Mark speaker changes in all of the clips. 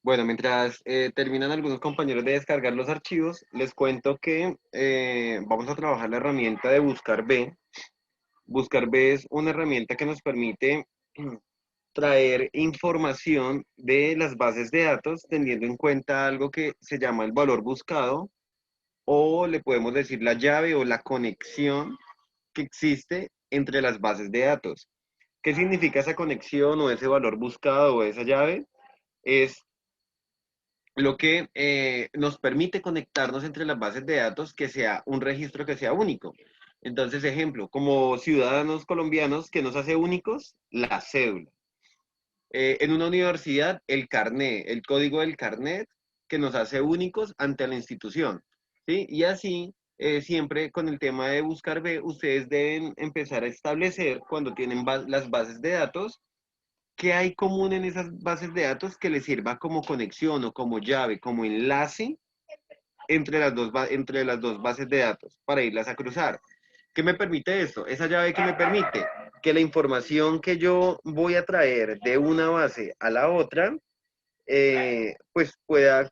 Speaker 1: Bueno, mientras terminan algunos compañeros de descargar los archivos, les cuento que vamos a trabajar la herramienta de Buscar B. Buscar B es una herramienta que nos permite traer información de las bases de datos teniendo en cuenta algo que se llama el valor buscado o le podemos decir la llave o la conexión que existe entre las bases de datos. ¿Qué significa esa conexión o ese valor buscado o esa llave? Es lo que nos permite conectarnos entre las bases de datos que sea un registro que sea único. Entonces, ejemplo, como ciudadanos colombianos, ¿qué nos hace únicos? La cédula. En una universidad, el carnet, el código del carnet que nos hace únicos ante la institución. ¿Sí? Y así, siempre con el tema de buscar B, ustedes deben empezar a establecer cuando tienen las bases de datos qué hay común en esas bases de datos que les sirva como conexión o como llave, como enlace entre las dos bases de datos para irlas a cruzar. ¿Qué me permite esto? Esa llave que me permite que la información que yo voy a traer de una base a la otra, pues pueda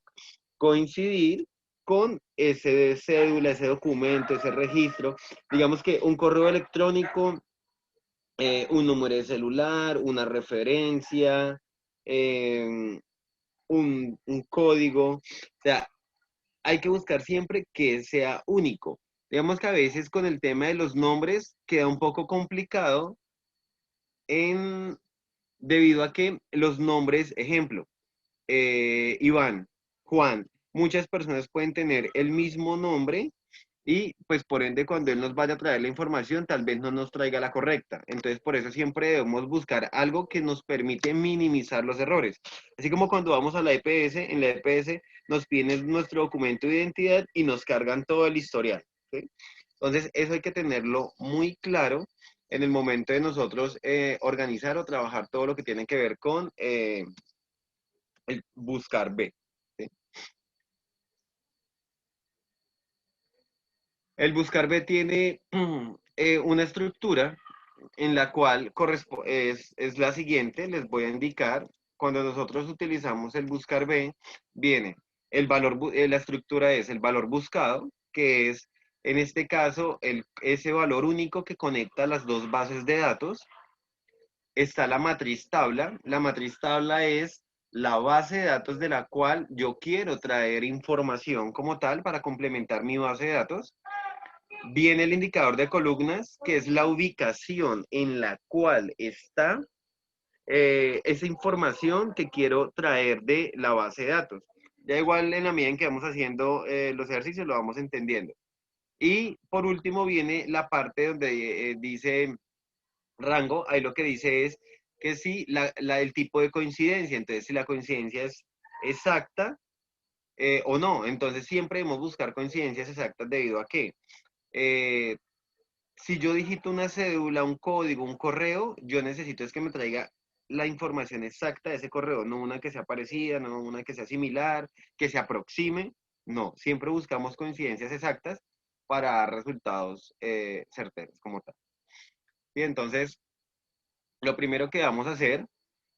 Speaker 1: coincidir con ese cédula, ese documento, ese registro. Digamos que un correo electrónico, un número de celular, una referencia, eh, un código. O sea, hay que buscar siempre que sea único. Digamos que a veces con el tema de los nombres queda un poco complicado en, debido a que los nombres, ejemplo, Iván, Juan, muchas personas pueden tener el mismo nombre y pues por ende cuando él nos vaya a traer la información tal vez no nos traiga la correcta. Entonces por eso siempre debemos buscar algo que nos permite minimizar los errores. Así como cuando vamos a la EPS, en la EPS nos piden nuestro documento de identidad y nos cargan todo el historial. ¿Sí? Entonces eso hay que tenerlo muy claro en el momento de nosotros organizar o trabajar todo lo que tiene que ver con el buscar B. ¿Sí? El buscar B tiene una estructura en la cual es la siguiente, les voy a indicar, cuando nosotros utilizamos el buscar B, viene la estructura es el valor buscado, que es en este caso ese valor único que conecta las dos bases de datos. Está la matriz tabla es la base de datos de la cual yo quiero traer información como tal para complementar mi base de datos. Viene el indicador de columnas, que es la ubicación en la cual está esa información que quiero traer de la base de datos. Ya igual en la medida en que vamos haciendo los ejercicios lo vamos entendiendo. Y por último viene la parte donde dice rango, ahí lo que dice es que si el tipo de coincidencia, entonces si la coincidencia es exacta o no, entonces siempre debemos buscar coincidencias exactas debido a que eh, si yo digito una cédula, un código, un correo, yo necesito es que me traiga la información exacta de ese correo, no una que sea parecida, no una que sea similar, que se aproxime, no, siempre buscamos coincidencias exactas para dar resultados certeros como tal. Y entonces, lo primero que vamos a hacer,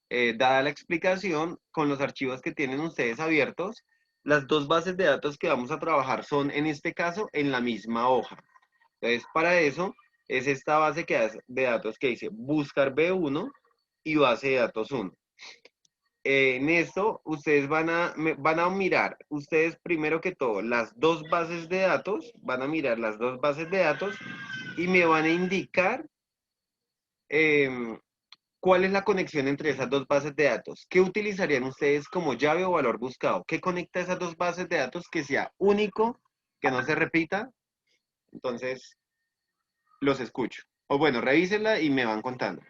Speaker 1: dada la explicación, con los archivos que tienen ustedes abiertos, las dos bases de datos que vamos a trabajar son, en este caso, en la misma hoja. Entonces, para eso es esta base de datos que dice buscar B1 y base de datos 1. En esto, ustedes van a mirar, ustedes primero que todo, las dos bases de datos, van a mirar las dos bases de datos y me van a indicar em, cuál es la conexión entre esas dos bases de datos. ¿Qué utilizarían ustedes como llave o valor buscado? ¿Qué conecta esas dos bases de datos que sea único, que no se repita? Entonces, los escucho. O bueno, revísenla y me van contando.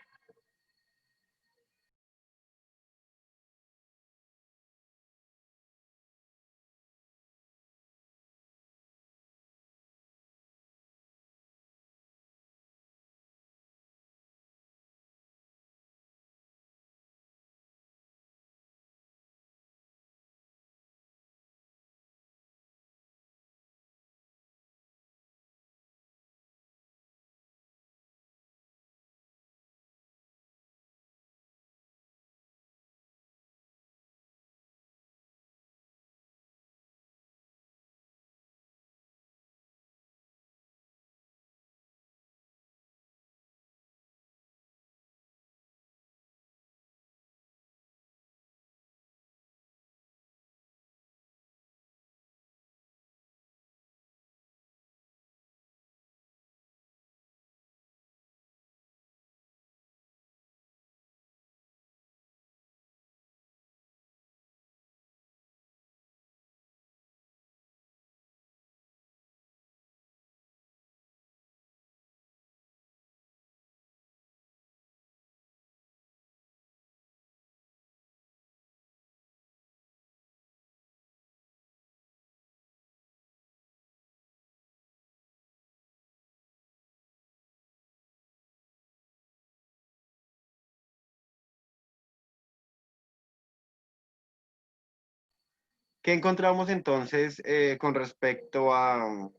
Speaker 1: ¿Qué encontramos entonces con respecto a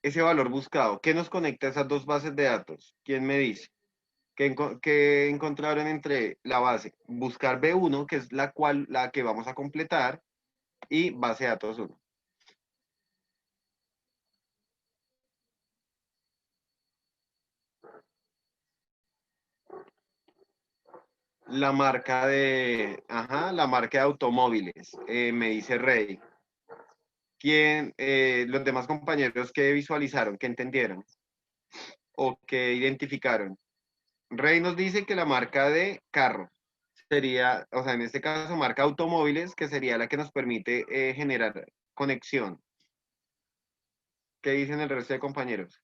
Speaker 1: ese valor buscado? ¿Qué nos conecta a esas dos bases de datos? ¿Quién me dice? ¿Qué encontraron entre la base? Buscar B1, que es la que vamos a completar, y base de datos 1. La marca de automóviles, me dice Rey. Los demás compañeros que visualizaron, que entendieron o que identificaron? Rey nos dice que la marca de carro sería, o sea, en este caso, marca automóviles, que sería la que nos permite generar conexión. ¿Qué dicen el resto de compañeros?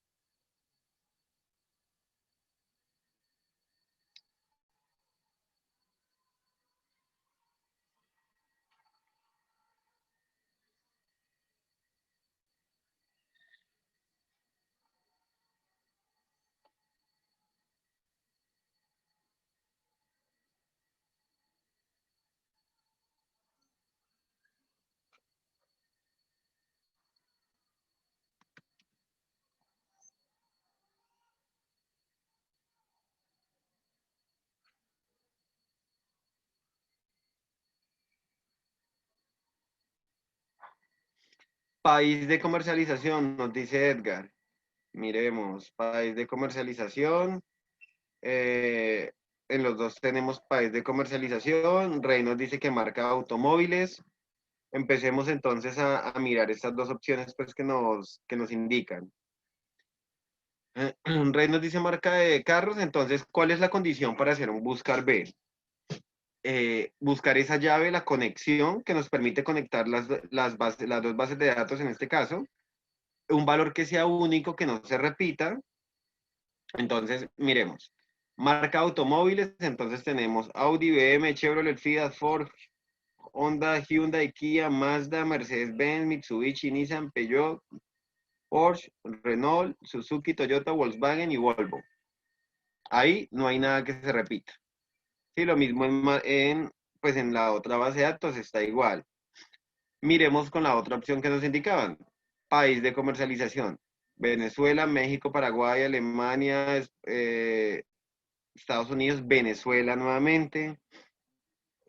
Speaker 1: País de comercialización, nos dice Edgar. Miremos, país de comercialización. eh, en los dos tenemos país de comercialización. Rey nos dice que marca automóviles. Empecemos entonces a mirar estas dos opciones pues, que nos indican. Rey nos dice marca de carros, entonces, ¿cuál es la condición para hacer un buscar B? Buscar esa llave, la conexión que nos permite conectar las dos bases de datos en este caso, un valor que sea único, que no se repita. Entonces, miremos. Marca automóviles, entonces tenemos Audi, BM, Chevrolet, Fiat, Ford, Honda, Hyundai, Kia, Mazda, Mercedes-Benz, Mitsubishi, Nissan, Peugeot, Porsche, Renault, Suzuki, Toyota, Volkswagen y Volvo. Ahí no hay nada que se repita. Sí, lo mismo pues en la otra base de datos está igual. Miremos con la otra opción que nos indicaban. País de comercialización. Venezuela, México, Paraguay, Alemania, Estados Unidos, Venezuela nuevamente.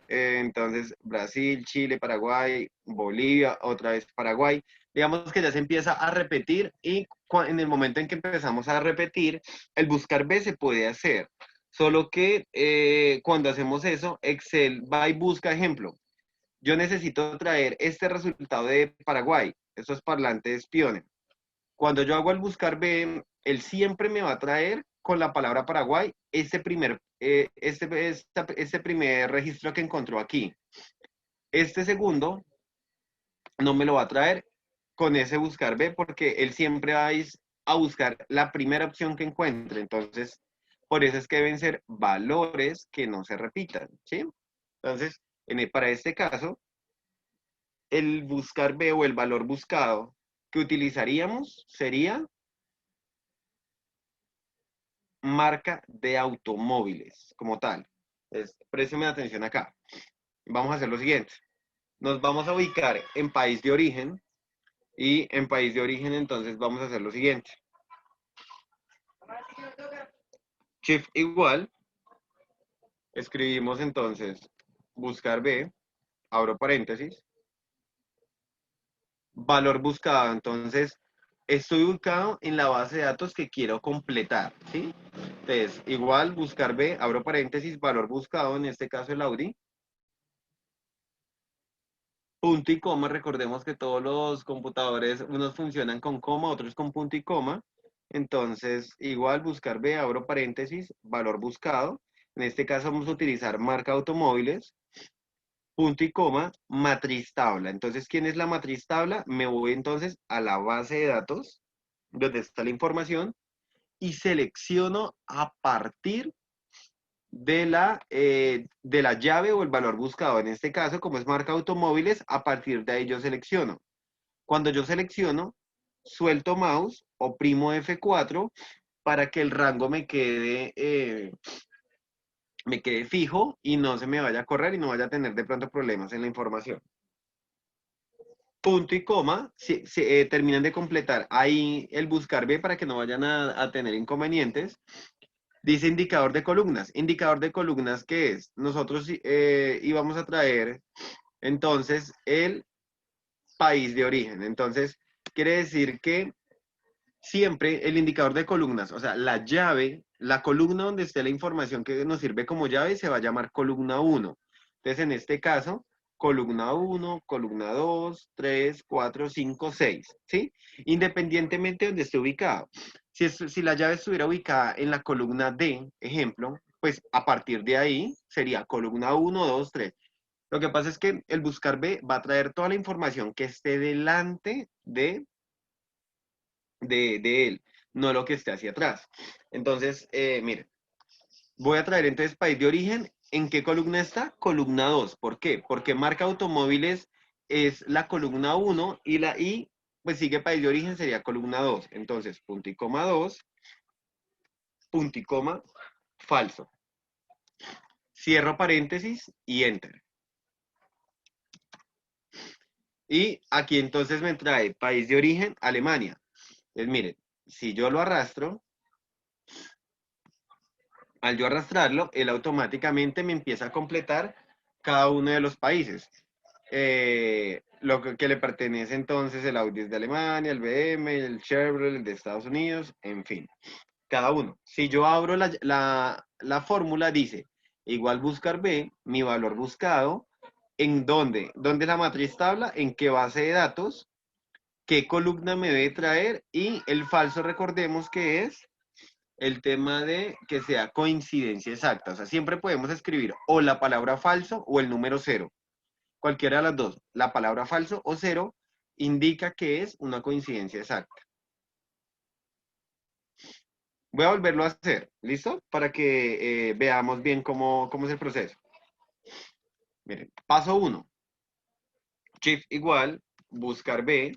Speaker 1: Entonces, Brasil, Chile, Paraguay, Bolivia, otra vez Paraguay. Digamos que ya se empieza a repetir y en el momento en que empezamos a repetir, el buscar B se puede hacer. Solo que cuando hacemos eso, Excel va y busca ejemplo. Yo necesito traer este resultado de Paraguay, estos parlantes piones. Cuando yo hago el buscar B, él siempre me va a traer con la palabra Paraguay este primer registro que encontró aquí. Este segundo no me lo va a traer con ese buscar B porque él siempre va a buscar la primera opción que encuentre. Entonces, por eso es que deben ser valores que no se repitan, ¿sí? Entonces, para este caso, el buscar B o el valor buscado que utilizaríamos sería marca de automóviles como tal. Entonces, présteme atención acá. Vamos a hacer lo siguiente. Nos vamos a ubicar en país de origen y en país de origen entonces vamos a hacer lo siguiente. Shift igual, escribimos entonces buscar B, abro paréntesis, valor buscado, entonces estoy ubicado en la base de datos que quiero completar, ¿sí? Entonces, igual buscar B, abro paréntesis, valor buscado, en este caso el Audi, punto y coma, recordemos que todos los computadores, unos funcionan con coma, otros con punto y coma. Entonces, igual buscar B, abro paréntesis, valor buscado. En este caso vamos a utilizar marca automóviles, punto y coma, matriz tabla. Entonces, ¿quién es la matriz tabla? Me voy entonces a la base de datos, donde está la información, y selecciono a partir de la llave o el valor buscado. En este caso, como es marca automóviles, a partir de ahí yo selecciono. Cuando yo selecciono, suelto mouse, oprimo F4 para que el rango me quede fijo y no se me vaya a correr y no vaya a tener de pronto problemas en la información. punto y coma, si terminan de completar ahí el buscar B para que no vayan a tener inconvenientes. Dice indicador de columnas. Indicador de columnas, ¿qué es? Nosotros íbamos a traer entonces el país de origen. Entonces, quiere decir que siempre el indicador de columnas, o sea, la llave, la columna donde esté la información que nos sirve como llave se va a llamar columna 1. Entonces, en este caso, columna 1, columna 2, 3, 4, 5, 6, ¿sí? Independientemente de donde esté ubicado. Si la llave estuviera ubicada en la columna D, ejemplo, pues a partir de ahí sería columna 1, 2, 3. Lo que pasa es que el buscar B va a traer toda la información que esté delante de él, no lo que esté hacia atrás. Entonces, mire, voy a traer entonces país de origen. ¿En qué columna está? Columna 2. ¿Por qué? Porque marca automóviles es la columna 1 y la I, pues sigue país de origen, sería columna 2. Entonces, punto y coma 2, punto y coma, falso. Cierro paréntesis y enter. Y aquí entonces me trae país de origen, Alemania. Entonces, miren, si yo lo arrastro, al yo arrastrarlo, él automáticamente me empieza a completar cada uno de los países. Lo que le pertenece entonces el Audi es de Alemania, el BM, el Chevrolet, el de Estados Unidos, en fin, cada uno. Si yo abro la fórmula, dice igual buscar B, mi valor buscado, ¿en dónde? ¿Dónde es la matriz tabla? ¿En qué base de datos? ¿Qué columna me debe traer? Y el falso, recordemos que es el tema de que sea coincidencia exacta. O sea, siempre podemos escribir o la palabra falso o el número cero. Cualquiera de las dos. La palabra falso o cero indica que es una coincidencia exacta. Voy a volverlo a hacer, ¿listo? Para que veamos bien cómo es el proceso. Miren, paso 1. Shift igual, buscar B,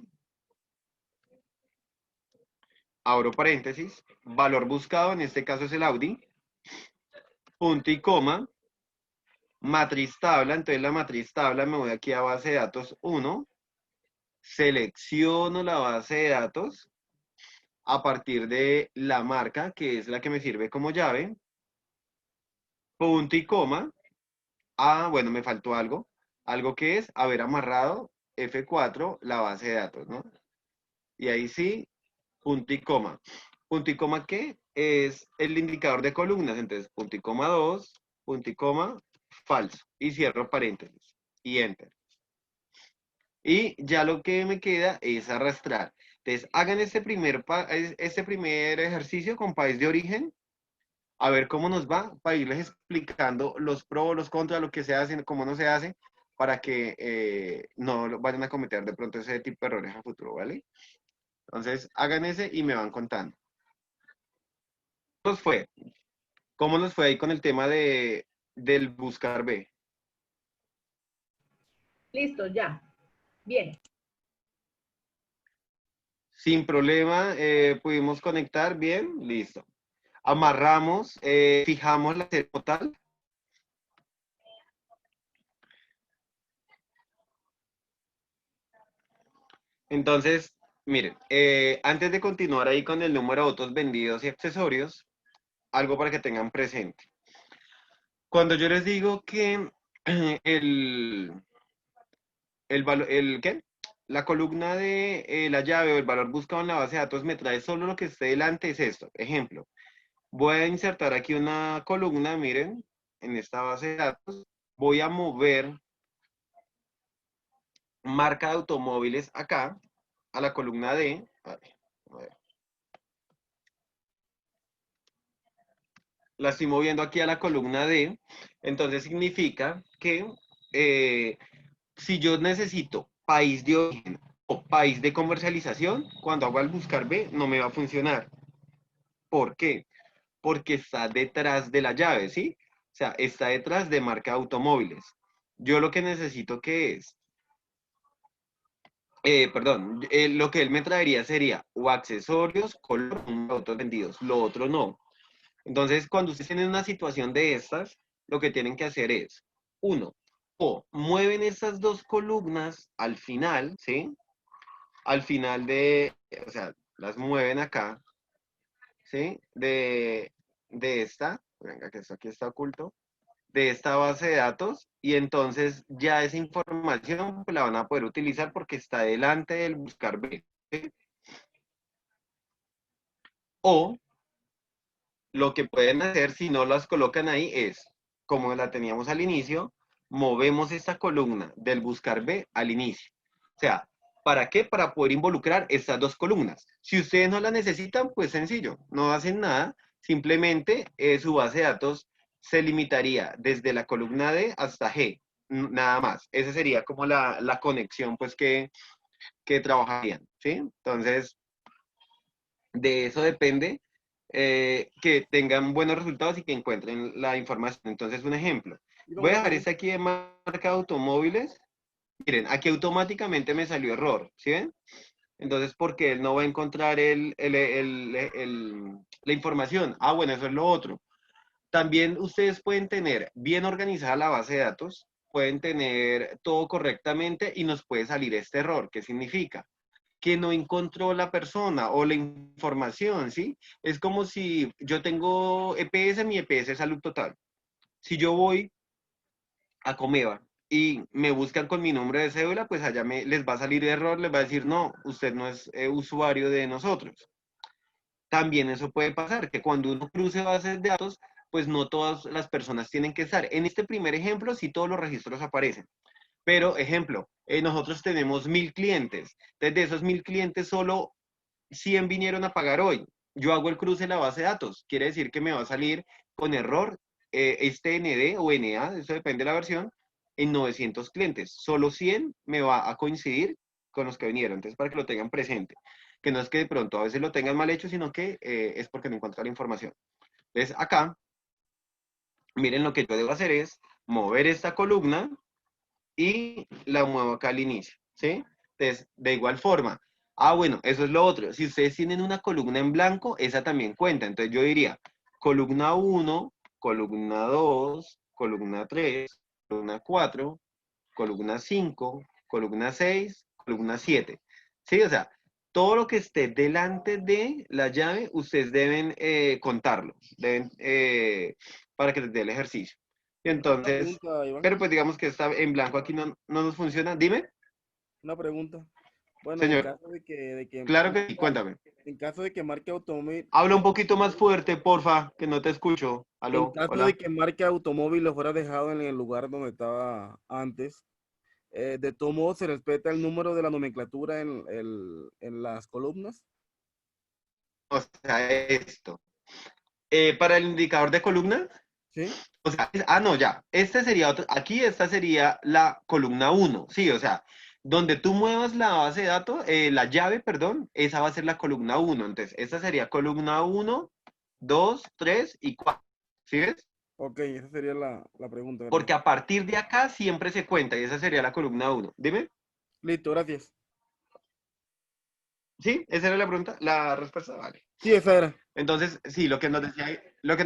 Speaker 1: abro paréntesis, valor buscado, en este caso es el Audi, punto y coma, matriz tabla, entonces la matriz tabla me voy aquí a base de datos 1, selecciono la base de datos a partir de la marca, que es la que me sirve como llave, punto y coma. Ah, bueno, me faltó algo. Algo que es haber amarrado F4 la base de datos, ¿no? Y ahí sí, punto y coma. Punto y coma, ¿qué? Es el indicador de columnas. Entonces, punto y coma 2, punto y coma, falso. Y cierro paréntesis. Y enter. Y ya lo que me queda es arrastrar. Entonces, hagan este primer ejercicio con país de origen, a ver cómo nos va, para irles explicando los pros, los contras, lo que se hace, cómo no se hace, para que no vayan a cometer de pronto ese tipo de errores a futuro, ¿vale? Entonces, hagan ese y me van contando. ¿Cómo nos fue? ¿Cómo nos fue ahí con el tema del buscar B?
Speaker 2: Listo, ya. Bien.
Speaker 1: Sin problema, pudimos conectar bien, listo. Amarramos, fijamos la serie total. Entonces, miren, antes de continuar ahí con el número de autos vendidos y accesorios, algo para que tengan presente. Cuando yo les digo que el, ¿qué? La columna de la llave o el valor buscado en la base de datos me trae solo lo que esté delante, es esto. Ejemplo, voy a insertar aquí una columna, miren, en esta base de datos, voy a mover marca de automóviles acá, a la columna D. A ver, la estoy moviendo aquí a la columna D, entonces significa que si yo necesito país de origen o país de comercialización, cuando hago el buscar B no me va a funcionar. ¿Por qué? Porque está detrás de la llave, ¿sí? O sea, está detrás de marca de automóviles. Yo lo que necesito que es, perdón, lo que él me traería sería o accesorios, color, autos vendidos, lo otro no. Entonces, cuando ustedes tienen una situación de estas, lo que tienen que hacer es, uno, O mueven estas dos columnas al final, ¿sí? Al final o sea, las mueven acá, ¿sí? De esta, venga, que esto aquí está oculto, de esta base de datos, y entonces ya esa información pues, la van a poder utilizar porque está delante del buscar B, ¿sí? O lo que pueden hacer si no las colocan ahí es, como la teníamos al inicio, movemos esta columna del buscar B al inicio. O sea, ¿para qué? Para poder involucrar estas dos columnas. Si ustedes no la necesitan, pues sencillo, no hacen nada, simplemente su base de datos se limitaría desde la columna D hasta G, nada más. Esa sería como la conexión pues que trabajarían, ¿sí? Entonces, de eso depende que tengan buenos resultados y que encuentren la información. Entonces, un ejemplo.
Speaker 3: Y
Speaker 1: Voy a
Speaker 3: una
Speaker 1: dejar
Speaker 3: pregunta.
Speaker 1: este aquí de marca de automóviles. Miren, aquí automáticamente me salió error, ¿sí ven? Entonces, porque él no va a encontrar la información. Ah, bueno, eso es lo otro. También ustedes pueden tener bien organizada la base de datos, pueden tener todo correctamente y nos puede salir este error. ¿Qué significa? Que no encontró la persona o la información, ¿sí? Es como si yo tengo EPS, mi EPS es salud total. Si yo voy a Comeva y me buscan con mi nombre de cédula, pues allá les va a salir error, les va a decir, no, usted no es usuario de nosotros. También eso puede pasar, que cuando uno cruce bases de datos, pues no todas las personas tienen que estar. En este primer ejemplo, sí todos los registros aparecen. Pero, ejemplo, nosotros tenemos 1000 clientes. Entonces, de esos 1000 clientes, solo 100 vinieron a pagar hoy. Yo hago el cruce en la base de datos. Quiere decir que me va a salir con error este ND o NA, eso depende de la versión, en 900 clientes. Solo 100 me va a coincidir con los que vinieron. Entonces, para que lo tengan presente. Que no es que de pronto a veces lo tengan mal hecho, sino que es porque no encuentran la información. Entonces, acá, miren lo que yo debo hacer es mover esta columna y la muevo acá al inicio, ¿sí? Entonces, de igual forma, bueno, eso es lo otro. Si ustedes tienen una columna en blanco, esa también cuenta. Entonces yo diría columna uno, columna 2, columna 3, columna 4, columna 5, columna 6, columna 7. ¿Sí? O sea, todo lo que esté delante de la llave, ustedes deben contarlo, deben, para que les dé el ejercicio. Y
Speaker 3: Una
Speaker 1: entonces,
Speaker 3: pregunta, Iván.
Speaker 1: pero pues digamos que está en blanco aquí no nos funciona. Dime,
Speaker 3: Una pregunta. Bueno, en
Speaker 1: señor.
Speaker 3: caso de que
Speaker 1: Claro que sí, cuéntame.
Speaker 3: en caso de que marque automóvil,
Speaker 1: Habla un poquito más fuerte, porfa, que no te escucho.
Speaker 3: en
Speaker 1: Aló,
Speaker 3: caso de
Speaker 1: hola.
Speaker 3: que marque automóvil lo fuera dejado en el lugar donde estaba antes, de todo modo se respeta el número de la nomenclatura en las columnas.
Speaker 1: O sea, esto. Para el indicador de columna,
Speaker 3: ¿Sí?
Speaker 1: o sea, no, ya. Este sería otro. Aquí esta sería la columna uno. Sí, o sea, donde tú muevas la base de datos, la llave, perdón, esa va a ser la columna uno. Entonces, esta sería columna uno, 2, 3 y 4. ¿Sí ves?
Speaker 3: Ok, esa sería la pregunta,
Speaker 1: Porque
Speaker 3: gracias.
Speaker 1: a partir de acá siempre se cuenta y esa sería la columna uno. Dime.
Speaker 3: Listo, gracias.
Speaker 1: ¿Sí? ¿Esa era la pregunta? ¿La respuesta? Vale.
Speaker 3: Sí, esa era.
Speaker 1: Entonces, sí, lo que nos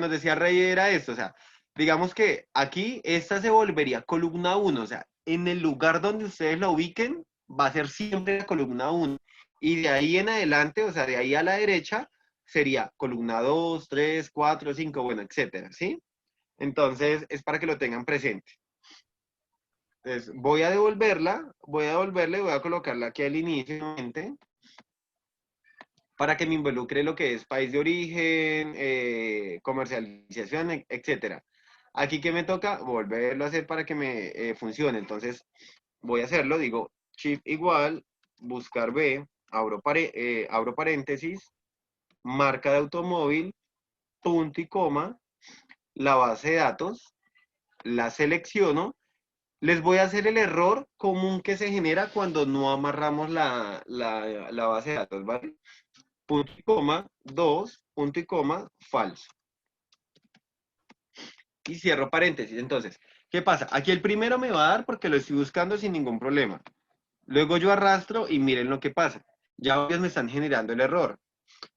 Speaker 1: decía Rey era esto, o sea, digamos que aquí esta se volvería columna uno, o sea, en el lugar donde ustedes la ubiquen, va a ser siempre la columna uno. Y de ahí en adelante, o sea, de ahí a la derecha, sería columna 2, 3, 4, 5, bueno, etcétera, ¿sí? Entonces, es para que lo tengan presente. Entonces, voy a devolverla y voy a colocarla aquí al inicio, nuevamente, para que me involucre lo que es país de origen, comercialización, etcétera. Aquí que me toca volverlo a hacer para que me funcione. Entonces voy a hacerlo, digo shift igual, buscar B, abro paréntesis, marca de automóvil, punto y coma, la base de datos, la selecciono. Les voy a hacer el error común que se genera cuando no amarramos la base de datos, ¿vale? Punto y coma, 2, punto y coma, falso. Y cierro paréntesis. Entonces, ¿qué pasa? Aquí el primero me va a dar porque lo estoy buscando sin ningún problema. Luego yo arrastro y miren lo que pasa. Ya ellos me están generando el error.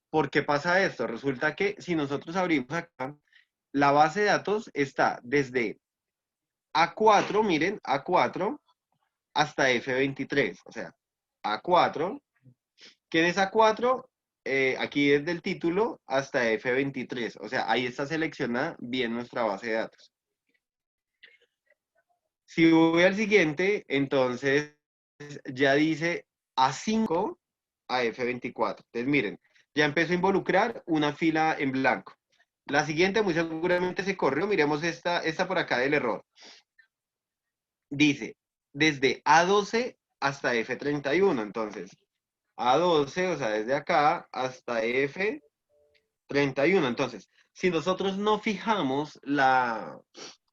Speaker 1: ¿Por qué pasa esto? Resulta que si nosotros abrimos acá, la base de datos está desde A4, miren, A4 hasta F23. O sea, A4. ¿Quién es A4? Aquí desde el título hasta F23. O sea, ahí está seleccionada bien nuestra base de datos. Si voy al siguiente, entonces ya dice A5 a F24. Entonces, miren, ya empezó a involucrar una fila en blanco. La siguiente muy seguramente se corrió. Miremos esta por acá del error. Dice, desde A12 hasta F31. Entonces, A12, o sea, desde acá hasta F31. Entonces, si nosotros no fijamos la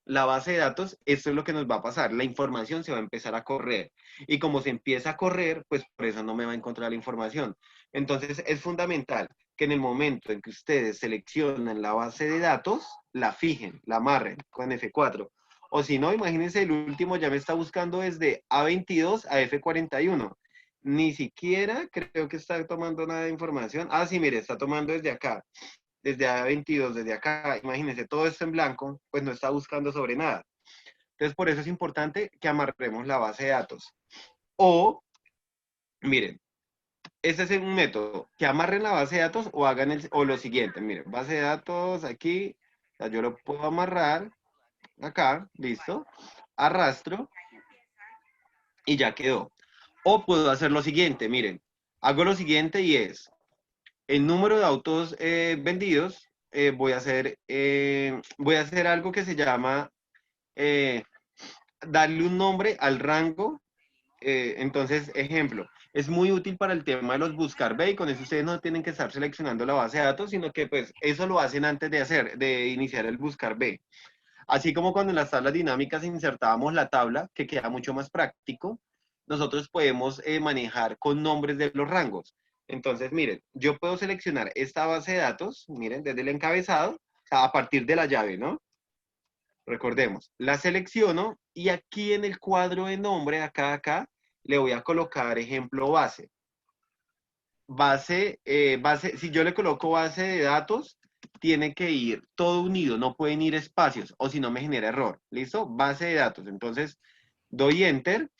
Speaker 1: base de datos, esto es lo que nos va a pasar. La información se va a empezar a correr. Y como se empieza a correr, pues por eso no me va a encontrar la información. Entonces, es fundamental que en el momento en que ustedes seleccionen la base de datos, la fijen, la amarren con F4. O si no, imagínense, el último ya me está buscando desde A22 a F41. Ni siquiera creo que está tomando nada de información. Ah, sí, mire, está tomando desde acá, desde A22, desde acá. Imagínense, todo esto en blanco, pues no está buscando sobre nada. Entonces, por eso es importante que amarremos la base de datos. O, miren, este es un método, que amarren la base de datos o hagan o lo siguiente, miren, base de datos aquí, o sea, yo lo puedo amarrar acá, listo, arrastro y ya quedó. O puedo hacer lo siguiente, miren, hago lo siguiente y es, el número de autos vendidos, voy a hacer algo que se llama eh, darle un nombre al rango. Entonces, ejemplo, es muy útil para el tema de los buscar B y con eso ustedes no tienen que estar seleccionando la base de datos, sino que pues eso lo hacen antes de iniciar el buscar B. Así como cuando en las tablas dinámicas insertábamos la tabla, que queda mucho más práctico, nosotros podemos manejar con nombres de los rangos. Entonces, miren, yo puedo seleccionar esta base de datos, miren, desde el encabezado, o sea, a partir de la llave, ¿no? Recordemos, la selecciono y aquí en el cuadro de nombre, acá, le voy a colocar ejemplo base. Base, si yo le coloco base de datos, tiene que ir todo unido, no pueden ir espacios, o si no me genera error. ¿Listo? Base de datos. Entonces, doy enter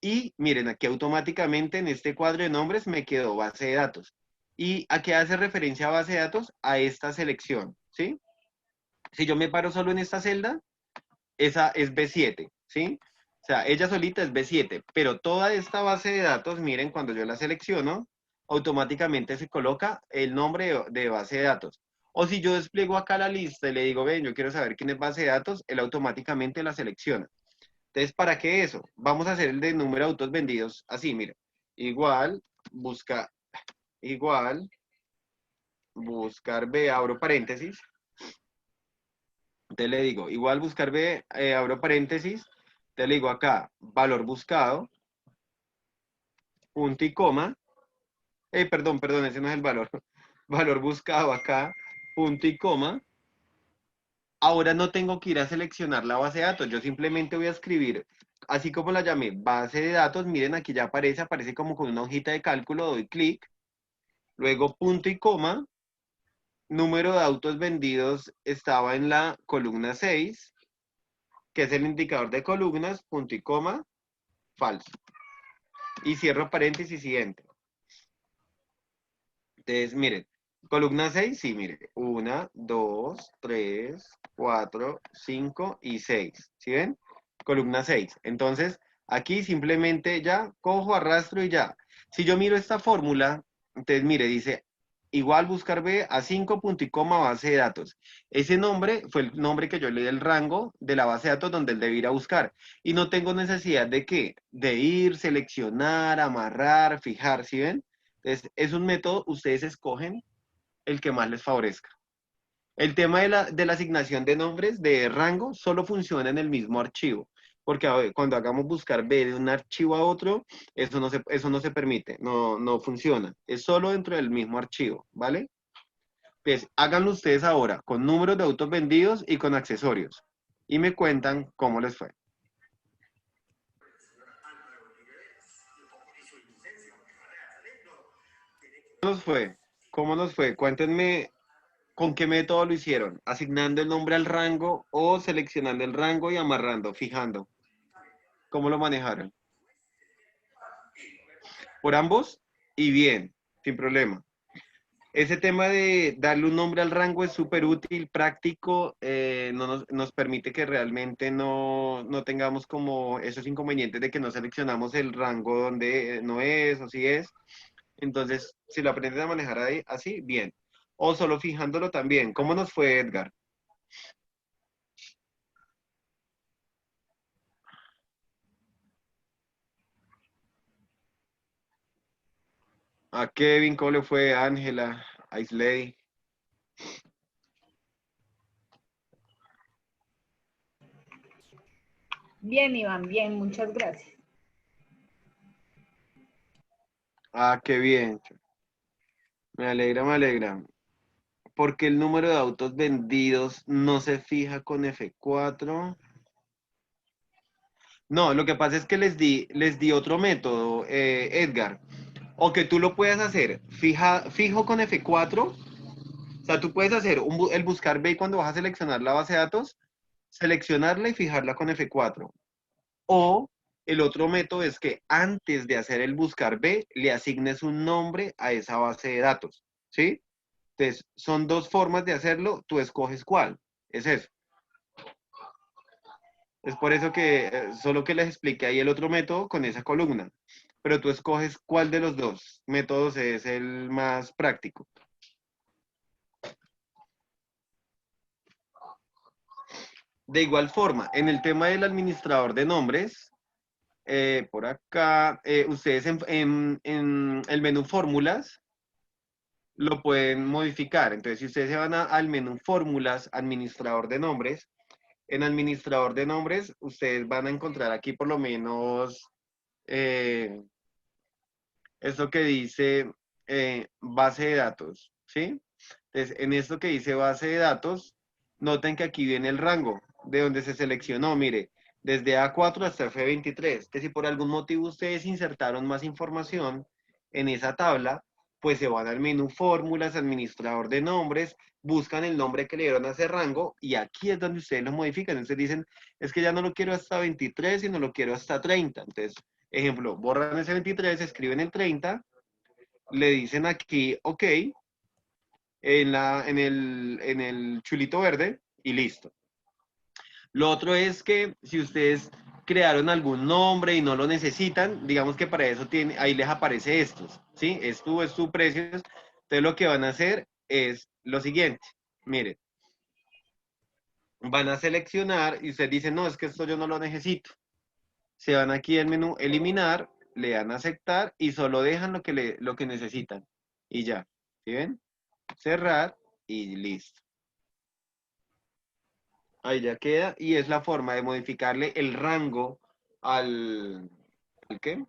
Speaker 1: y miren, aquí automáticamente en este cuadro de nombres me quedó base de datos. ¿Y a qué hace referencia a base de datos? A esta selección, ¿sí? Si yo me paro solo en esta celda, esa es B7, ¿sí? O sea, ella solita es B7, pero toda esta base de datos, miren, cuando yo la selecciono, automáticamente se coloca el nombre de base de datos. O si yo despliego acá la lista y le digo, ven, yo quiero saber quién es base de datos, él automáticamente la selecciona. Entonces, ¿para qué eso? Vamos a hacer el de número de autos vendidos así, mira. Igual, busca, igual, buscar B, abro paréntesis. Entonces le digo, igual buscar B, abro paréntesis, te le digo acá, valor buscado, punto y coma, perdón, ese no es el valor, valor buscado acá, punto y coma. Ahora no tengo que ir a seleccionar la base de datos, yo simplemente voy a escribir, así como la llamé, base de datos, miren aquí ya aparece como con una hojita de cálculo, doy clic, luego punto y coma, número de autos vendidos estaba en la columna 6, que es el indicador de columnas, punto y coma, falso. Y cierro paréntesis y entro. Entonces, miren, columna 6, sí, mire, 1, 2, 3, 4, 5 y 6. ¿Sí ven? Columna 6. Entonces, aquí simplemente ya cojo, arrastro y ya. Si yo miro esta fórmula, entonces, mire, dice, igual buscar B a 5 punto y coma base de datos. Ese nombre fue el nombre que yo le di el rango de la base de datos donde él debe ir a buscar. Y no tengo necesidad de qué, de ir, seleccionar, amarrar, fijar, ¿sí ven? Entonces, es un método, ustedes escogen el que más les favorezca. El tema de la asignación de nombres de rango solo funciona en el mismo archivo, porque a ver, cuando hagamos buscar B de un archivo a otro, eso no se permite, no funciona. Es solo dentro del mismo archivo, ¿vale? Pues háganlo ustedes ahora, con números de autos vendidos y con accesorios. Y me cuentan cómo les fue. ¿Cómo nos fue? ¿Cómo nos fue? Cuéntenme ¿Con qué método lo hicieron? ¿Asignando el nombre al rango o seleccionando el rango y amarrando, fijando? ¿Cómo lo manejaron? Por ambos y bien, sin problema. Ese tema de darle un nombre al rango es súper útil, práctico, nos permite que realmente no tengamos como esos inconvenientes de que no seleccionamos el rango donde no es o si es. Entonces, si lo aprendes a manejar ahí, así, bien. O solo fijándolo también. ¿Cómo nos fue, Edgar? A Kevin, ¿cómo le fue? A Ángela, a Isley.
Speaker 2: Bien, Iván, bien, muchas gracias.
Speaker 1: Ah, qué bien. Me alegra, me alegra. Porque el número de autos vendidos no se fija con F4. No, lo que pasa es que les di otro método, Edgar. O que tú lo puedas hacer fijo con F4. O sea, tú puedes hacer el buscar B cuando vas a seleccionar la base de datos, seleccionarla y fijarla con F4. O el otro método es que antes de hacer el buscar B, le asignes un nombre a esa base de datos. ¿Sí? Entonces, son dos formas de hacerlo, tú escoges cuál. Es eso. Es por eso que solo que les expliqué ahí el otro método con esa columna. Pero tú escoges cuál de los dos métodos es el más práctico. De igual forma, en el tema del administrador de nombres, por acá, ustedes en el menú fórmulas lo pueden modificar. Entonces, si ustedes se van al menú fórmulas, administrador de nombres, en administrador de nombres, ustedes van a encontrar aquí por lo menos eh, esto que dice base de datos, ¿sí? Entonces, en esto que dice base de datos, noten que aquí viene el rango de donde se seleccionó, mire, desde A4 hasta F23, que si por algún motivo ustedes insertaron más información en esa tabla, pues se van al menú fórmulas, administrador de nombres, buscan el nombre que le dieron a ese rango y aquí es donde ustedes lo modifican. Entonces dicen, es que ya no lo quiero hasta 23, sino lo quiero hasta 30. Entonces, ejemplo, borran ese 23, escriben el 30, le dicen aquí, ok, en el chulito verde y listo. Lo otro es que si ustedes crearon algún nombre y no lo necesitan, digamos que para eso ahí les aparece estos, ¿sí? Es tu precios. Entonces lo que van a hacer es lo siguiente, miren, van a seleccionar y ustedes dicen, no, es que esto yo no lo necesito. Se van aquí al menú eliminar, le dan a aceptar y solo dejan lo que necesitan. Y ya, ¿sí ven? Cerrar y listo. Ahí ya queda y es la forma de modificarle el rango ¿al qué?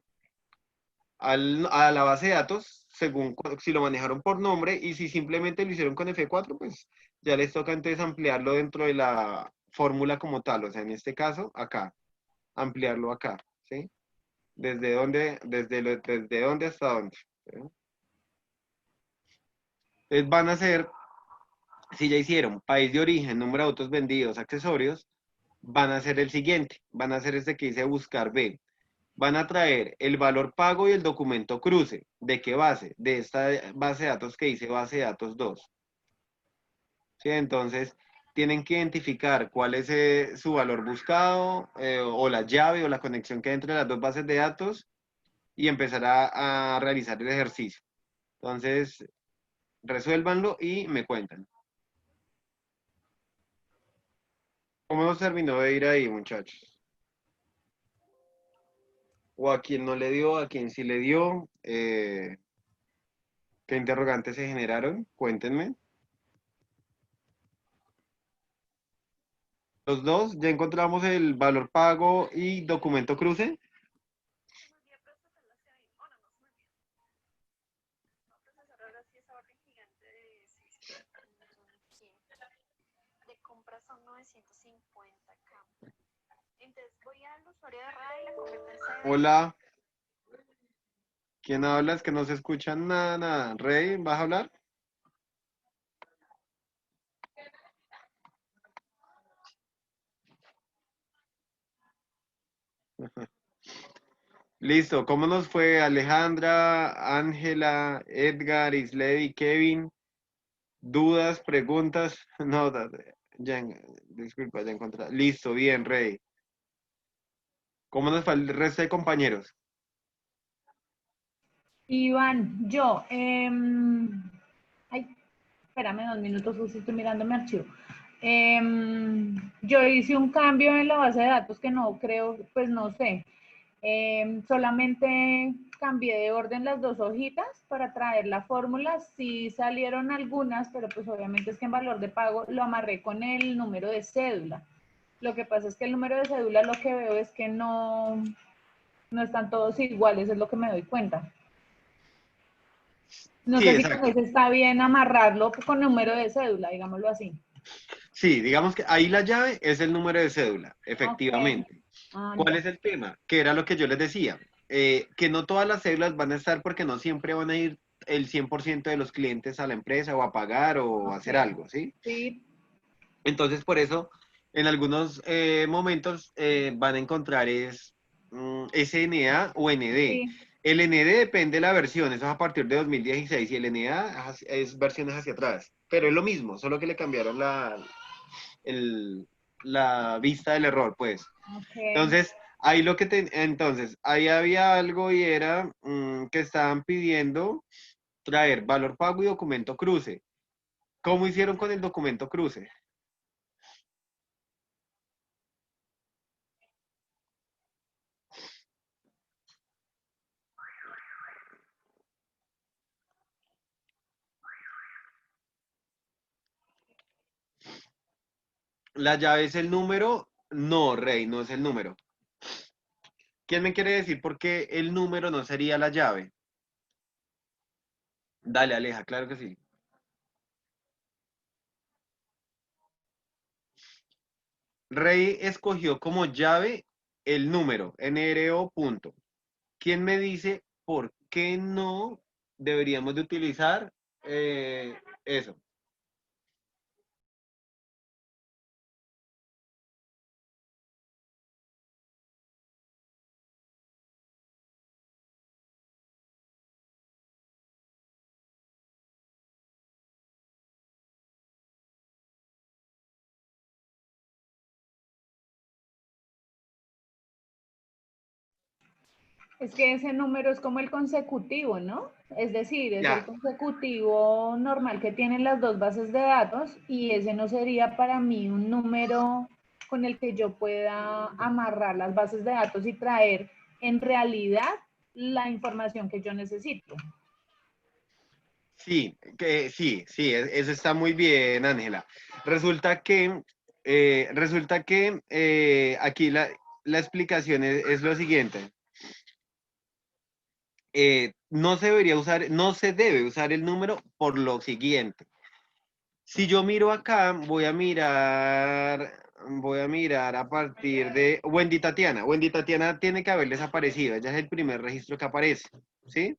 Speaker 1: A la base de datos, según si lo manejaron por nombre y si simplemente lo hicieron con F4, pues ya les toca entonces ampliarlo dentro de la fórmula como tal, o sea, en este caso, acá, ampliarlo acá, ¿sí? Desde dónde hasta dónde. ¿Sí? Entonces van a ser, si ya hicieron país de origen, número de autos vendidos, accesorios, van a hacer el siguiente, van a hacer este que dice buscar B. Van a traer el valor pago y el documento cruce. ¿De qué base? De esta base de datos que dice base de datos 2. ¿Sí? Entonces, tienen que identificar cuál es su valor buscado o la llave o la conexión que hay entre las dos bases de datos y empezar a realizar el ejercicio. Entonces, resuélvanlo y me cuentan. ¿Cómo nos terminó de ir ahí, muchachos? ¿O a quién no le dio, a quién sí le dio? ¿Qué interrogantes se generaron? Cuéntenme. Los dos, ya encontramos el valor pago y documento cruce. Hola, ¿quién habla? Es que no se escucha nada, nada. Rey, ¿vas a hablar? Listo, ¿cómo nos fue Alejandra, Ángela, Edgar, Isley, Kevin? ¿Dudas, preguntas? No, ya, disculpa, ya encontré. Listo, bien, Rey. ¿Cómo nos fue el resto de compañeros?
Speaker 2: Iván, yo, ay, espérame 2 minutos, justo estoy mirando mi archivo. Yo hice un cambio en la base de datos que no creo, pues no sé. Solamente cambié de orden las 2 hojitas para traer la fórmula. Sí salieron algunas, pero pues obviamente es que en valor de pago lo amarré con el número de cédula. Lo que pasa es que el número de cédula lo que veo es que no están todos iguales, es lo que me doy cuenta. No
Speaker 1: Sí,
Speaker 2: sé si con
Speaker 1: exacto.
Speaker 2: eso está bien amarrarlo con número de cédula, digámoslo así.
Speaker 1: Sí, digamos que ahí la llave es el número de cédula,
Speaker 2: Ok.
Speaker 1: efectivamente.
Speaker 2: Ah,
Speaker 1: ¿Cuál
Speaker 2: ya.
Speaker 1: es el tema? Que era lo que yo les decía, que no todas las cédulas van a estar porque no siempre van a ir el 100% de los clientes a la empresa o a pagar o a
Speaker 2: Ok.
Speaker 1: hacer algo, ¿sí?
Speaker 2: Sí.
Speaker 1: Entonces, por eso, en algunos momentos van a encontrar SNA o ND.
Speaker 2: Sí.
Speaker 1: El ND depende de la versión, eso es a partir de 2016 y el NA es versiones hacia atrás. Pero es lo mismo, solo que le cambiaron el- la vista del error, pues.
Speaker 2: Ok.
Speaker 1: Entonces, entonces, ahí había algo y era que estaban pidiendo traer valor pago y documento cruce. ¿Cómo hicieron con el documento cruce? ¿La llave es el número? No, Rey, no es el número. ¿Quién me quiere decir por qué el número no sería la llave? Dale, Aleja, claro que sí. Rey escogió como llave el número, NRO punto. ¿Quién me dice por qué no deberíamos de utilizar eso?
Speaker 2: Es que ese número es como el consecutivo, ¿no? Es decir, es el
Speaker 1: Ya,
Speaker 2: consecutivo normal que tienen las dos bases de datos y ese no sería para mí un número con el que yo pueda amarrar las bases de datos y traer en realidad la información que yo necesito.
Speaker 1: sí, sí, eso está muy bien, Ángela. Resulta que aquí la explicación es lo siguiente. No se debería usar, no se debe usar el número por lo siguiente. Si yo miro acá, voy a mirar a partir de Wendy Tatiana. Wendy Tatiana tiene que haber desaparecido, ella es el primer registro que aparece, ¿sí?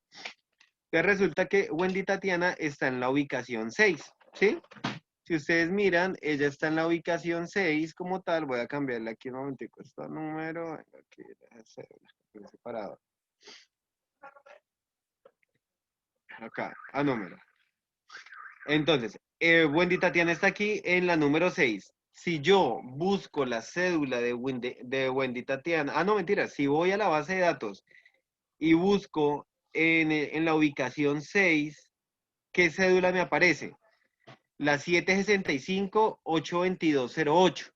Speaker 1: Entonces resulta que Wendy Tatiana está en la ubicación 6, ¿sí? Si ustedes miran, ella está en la ubicación 6 como tal. Voy a cambiarle aquí un momentico este número. Aquí, separado. Acá, a número. Entonces, Wendy Tatiana está aquí en la número 6. Si yo busco la cédula de Wendy Tatiana, no, mentira, si voy a la base de datos y busco en la ubicación 6, ¿qué cédula me aparece? La 765-82208.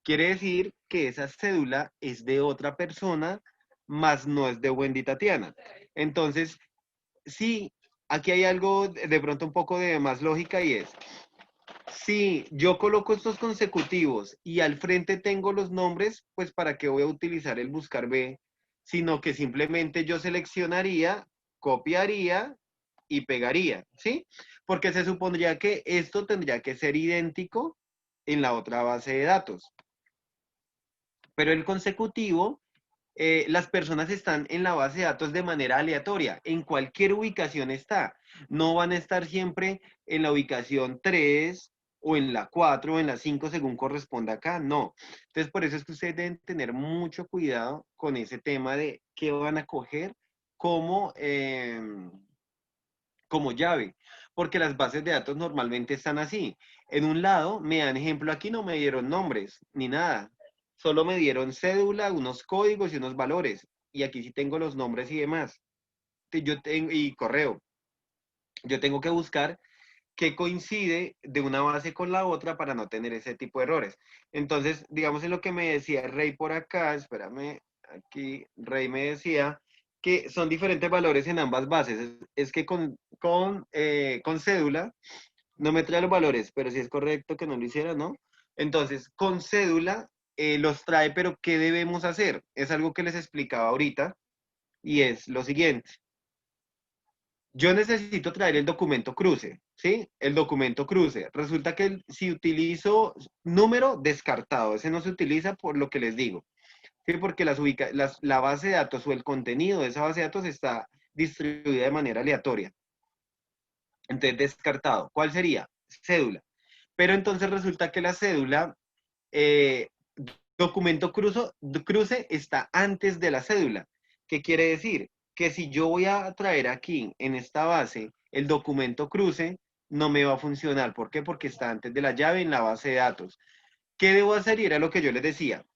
Speaker 1: Quiere decir que esa cédula es de otra persona, más no es de Wendy Tatiana. Entonces, sí, aquí hay algo de pronto un poco de más lógica y es, si yo coloco estos consecutivos y al frente tengo los nombres, pues ¿para qué voy a utilizar el buscar B? Sino que simplemente yo seleccionaría, copiaría y pegaría, ¿sí? Porque se supondría que esto tendría que ser idéntico en la otra base de datos. Pero el consecutivo, las personas están en la base de datos de manera aleatoria, en cualquier ubicación está. No van a estar siempre en la ubicación 3 o en la 4 o en la 5 según corresponda acá, no. Entonces, por eso es que ustedes deben tener mucho cuidado con ese tema de qué van a coger como, como llave, porque las bases de datos normalmente están así. En un lado me dan ejemplo, aquí no me dieron nombres ni nada, solo me dieron cédula, unos códigos y unos valores, y aquí sí tengo los nombres y demás. Yo tengo, y correo. Yo tengo que buscar qué coincide de una base con la otra para no tener ese tipo de errores. Entonces, digamos en lo que me decía Rey por acá, espérame, aquí Rey me decía que son diferentes valores en ambas bases. Es que con cédula no me trae los valores, pero si es correcto que no lo hiciera, ¿no? Entonces, con cédula los trae, pero ¿qué debemos hacer? Es algo que les explicaba ahorita y es lo siguiente. Yo necesito traer el documento cruce, ¿sí? El documento cruce. Resulta que si utilizo número descartado, ese no se utiliza por lo que les digo, ¿sí? Porque la base de datos o el contenido de esa base de datos está distribuida de manera aleatoria. Entonces, descartado. ¿Cuál sería? Cédula. Pero entonces resulta que la cédula, eh, documento cruce está antes de la cédula. ¿Qué quiere decir? Que si yo voy a traer aquí en esta base el documento cruce, no me va a funcionar. ¿Por qué? Porque está antes de la llave en la base de datos. ¿Qué debo hacer? Y era lo que yo les decía.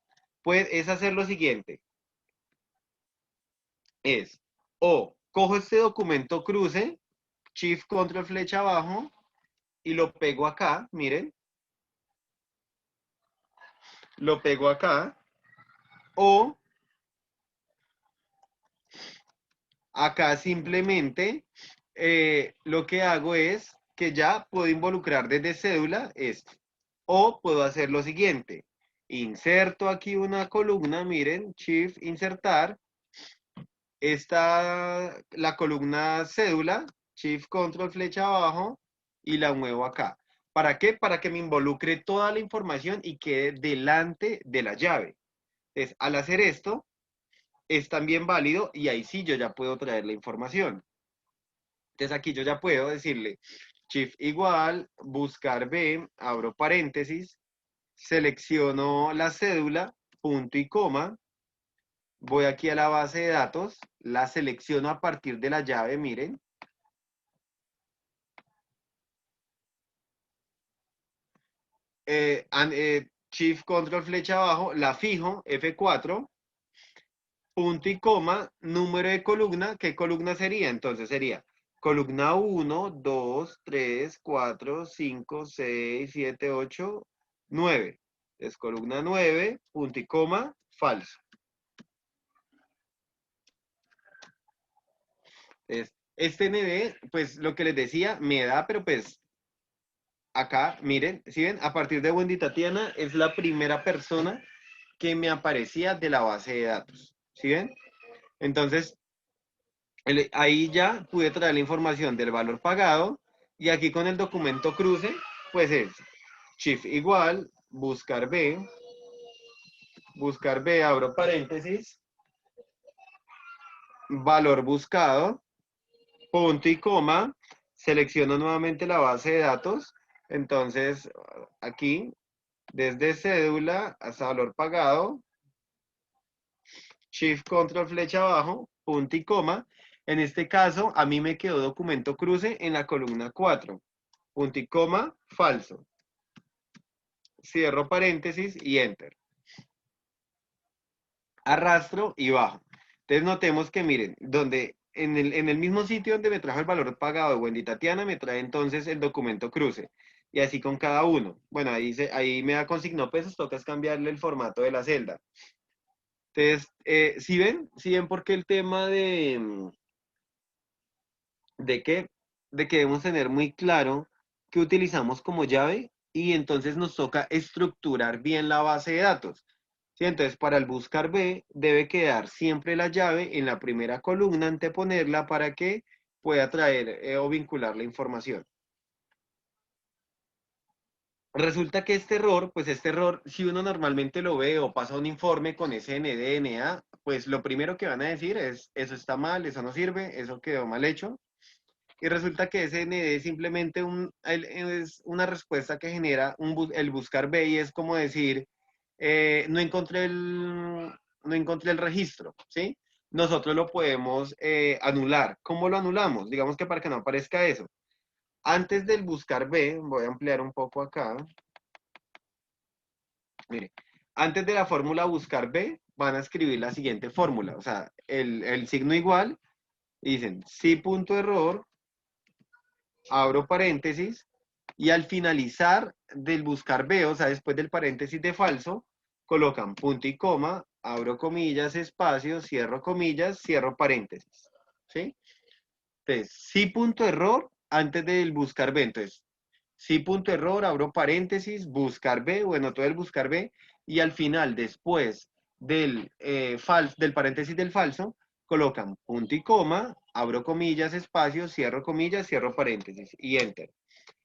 Speaker 1: Pues es hacer lo siguiente. Es o cojo este documento cruce, Shift Control flecha abajo y lo pego acá, miren, lo pego acá, o acá simplemente lo que hago es que ya puedo involucrar desde cédula esto. O puedo hacer lo siguiente. Inserto aquí una columna, miren, Shift, insertar. La columna cédula, Shift, Control, flecha abajo y la muevo acá. ¿Para qué? Para que me involucre toda la información y quede delante de la llave. Entonces, al hacer esto, es también válido y ahí sí yo ya puedo traer la información. Entonces aquí yo ya puedo decirle shift igual, buscar B, abro paréntesis, selecciono la cédula, punto y coma, voy aquí a la base de datos, la selecciono a partir de la llave, miren. Shift control flecha abajo, la fijo, F4, punto y coma, número de columna, ¿qué columna sería? Entonces sería columna 1, 2, 3, 4, 5, 6, 7, 8, 9. Es columna 9, punto y coma, falso. Este ND, pues lo que les decía, me da, pero pues acá, miren, si ven, a partir de Wendy Tatiana es la primera persona que me aparecía de la base de datos. ¿Sí ven? Entonces, ahí ya pude traer la información del valor pagado y aquí con el documento cruce, pues es shift igual, buscar B, abro paréntesis, valor buscado, punto y coma, selecciono nuevamente la base de datos, entonces aquí, desde cédula hasta valor pagado, shift control flecha abajo, punto y coma, en este caso a mí me quedó documento cruce en la columna 4, punto y coma, falso. Cierro paréntesis y enter. Arrastro y bajo. Entonces notemos que miren, donde en el mismo sitio donde me trajo el valor pagado de Wendy Tatiana, me trae entonces el documento cruce. Y así con cada uno. Bueno, ahí me da consignó pesos, toca cambiarle el formato de la celda. Entonces, ¿sí ven por qué el tema de que, de que debemos tener muy claro qué utilizamos como llave y entonces nos toca estructurar bien la base de datos? ¿Sí? Entonces, para el buscar B, debe quedar siempre la llave en la primera columna, anteponerla para que pueda traer o vincular la información. Resulta que este error, si uno normalmente lo ve o pasa un informe con SNDNA, pues lo primero que van a decir es, eso está mal, eso no sirve, eso quedó mal hecho. y resulta que SND es simplemente es una respuesta que genera el buscar B y es como decir, no encontré el registro, ¿sí? Nosotros lo podemos anular. ¿Cómo lo anulamos? Digamos que para que no aparezca eso. Antes del buscar B, voy a ampliar un poco acá. Mire, antes de la fórmula buscar B, van a escribir la siguiente fórmula. O sea, el signo igual, dicen sí punto error, abro paréntesis, y al finalizar del buscar B, o sea, después del paréntesis de falso, colocan punto y coma, abro comillas, espacio, cierro comillas, cierro paréntesis. ¿Sí? Entonces, sí punto error antes del buscar B. Entonces, sí punto error, abro paréntesis, buscar B, bueno, todo el buscar B, y al final, después del paréntesis del falso, colocan punto y coma, abro comillas, espacio, cierro paréntesis, y enter.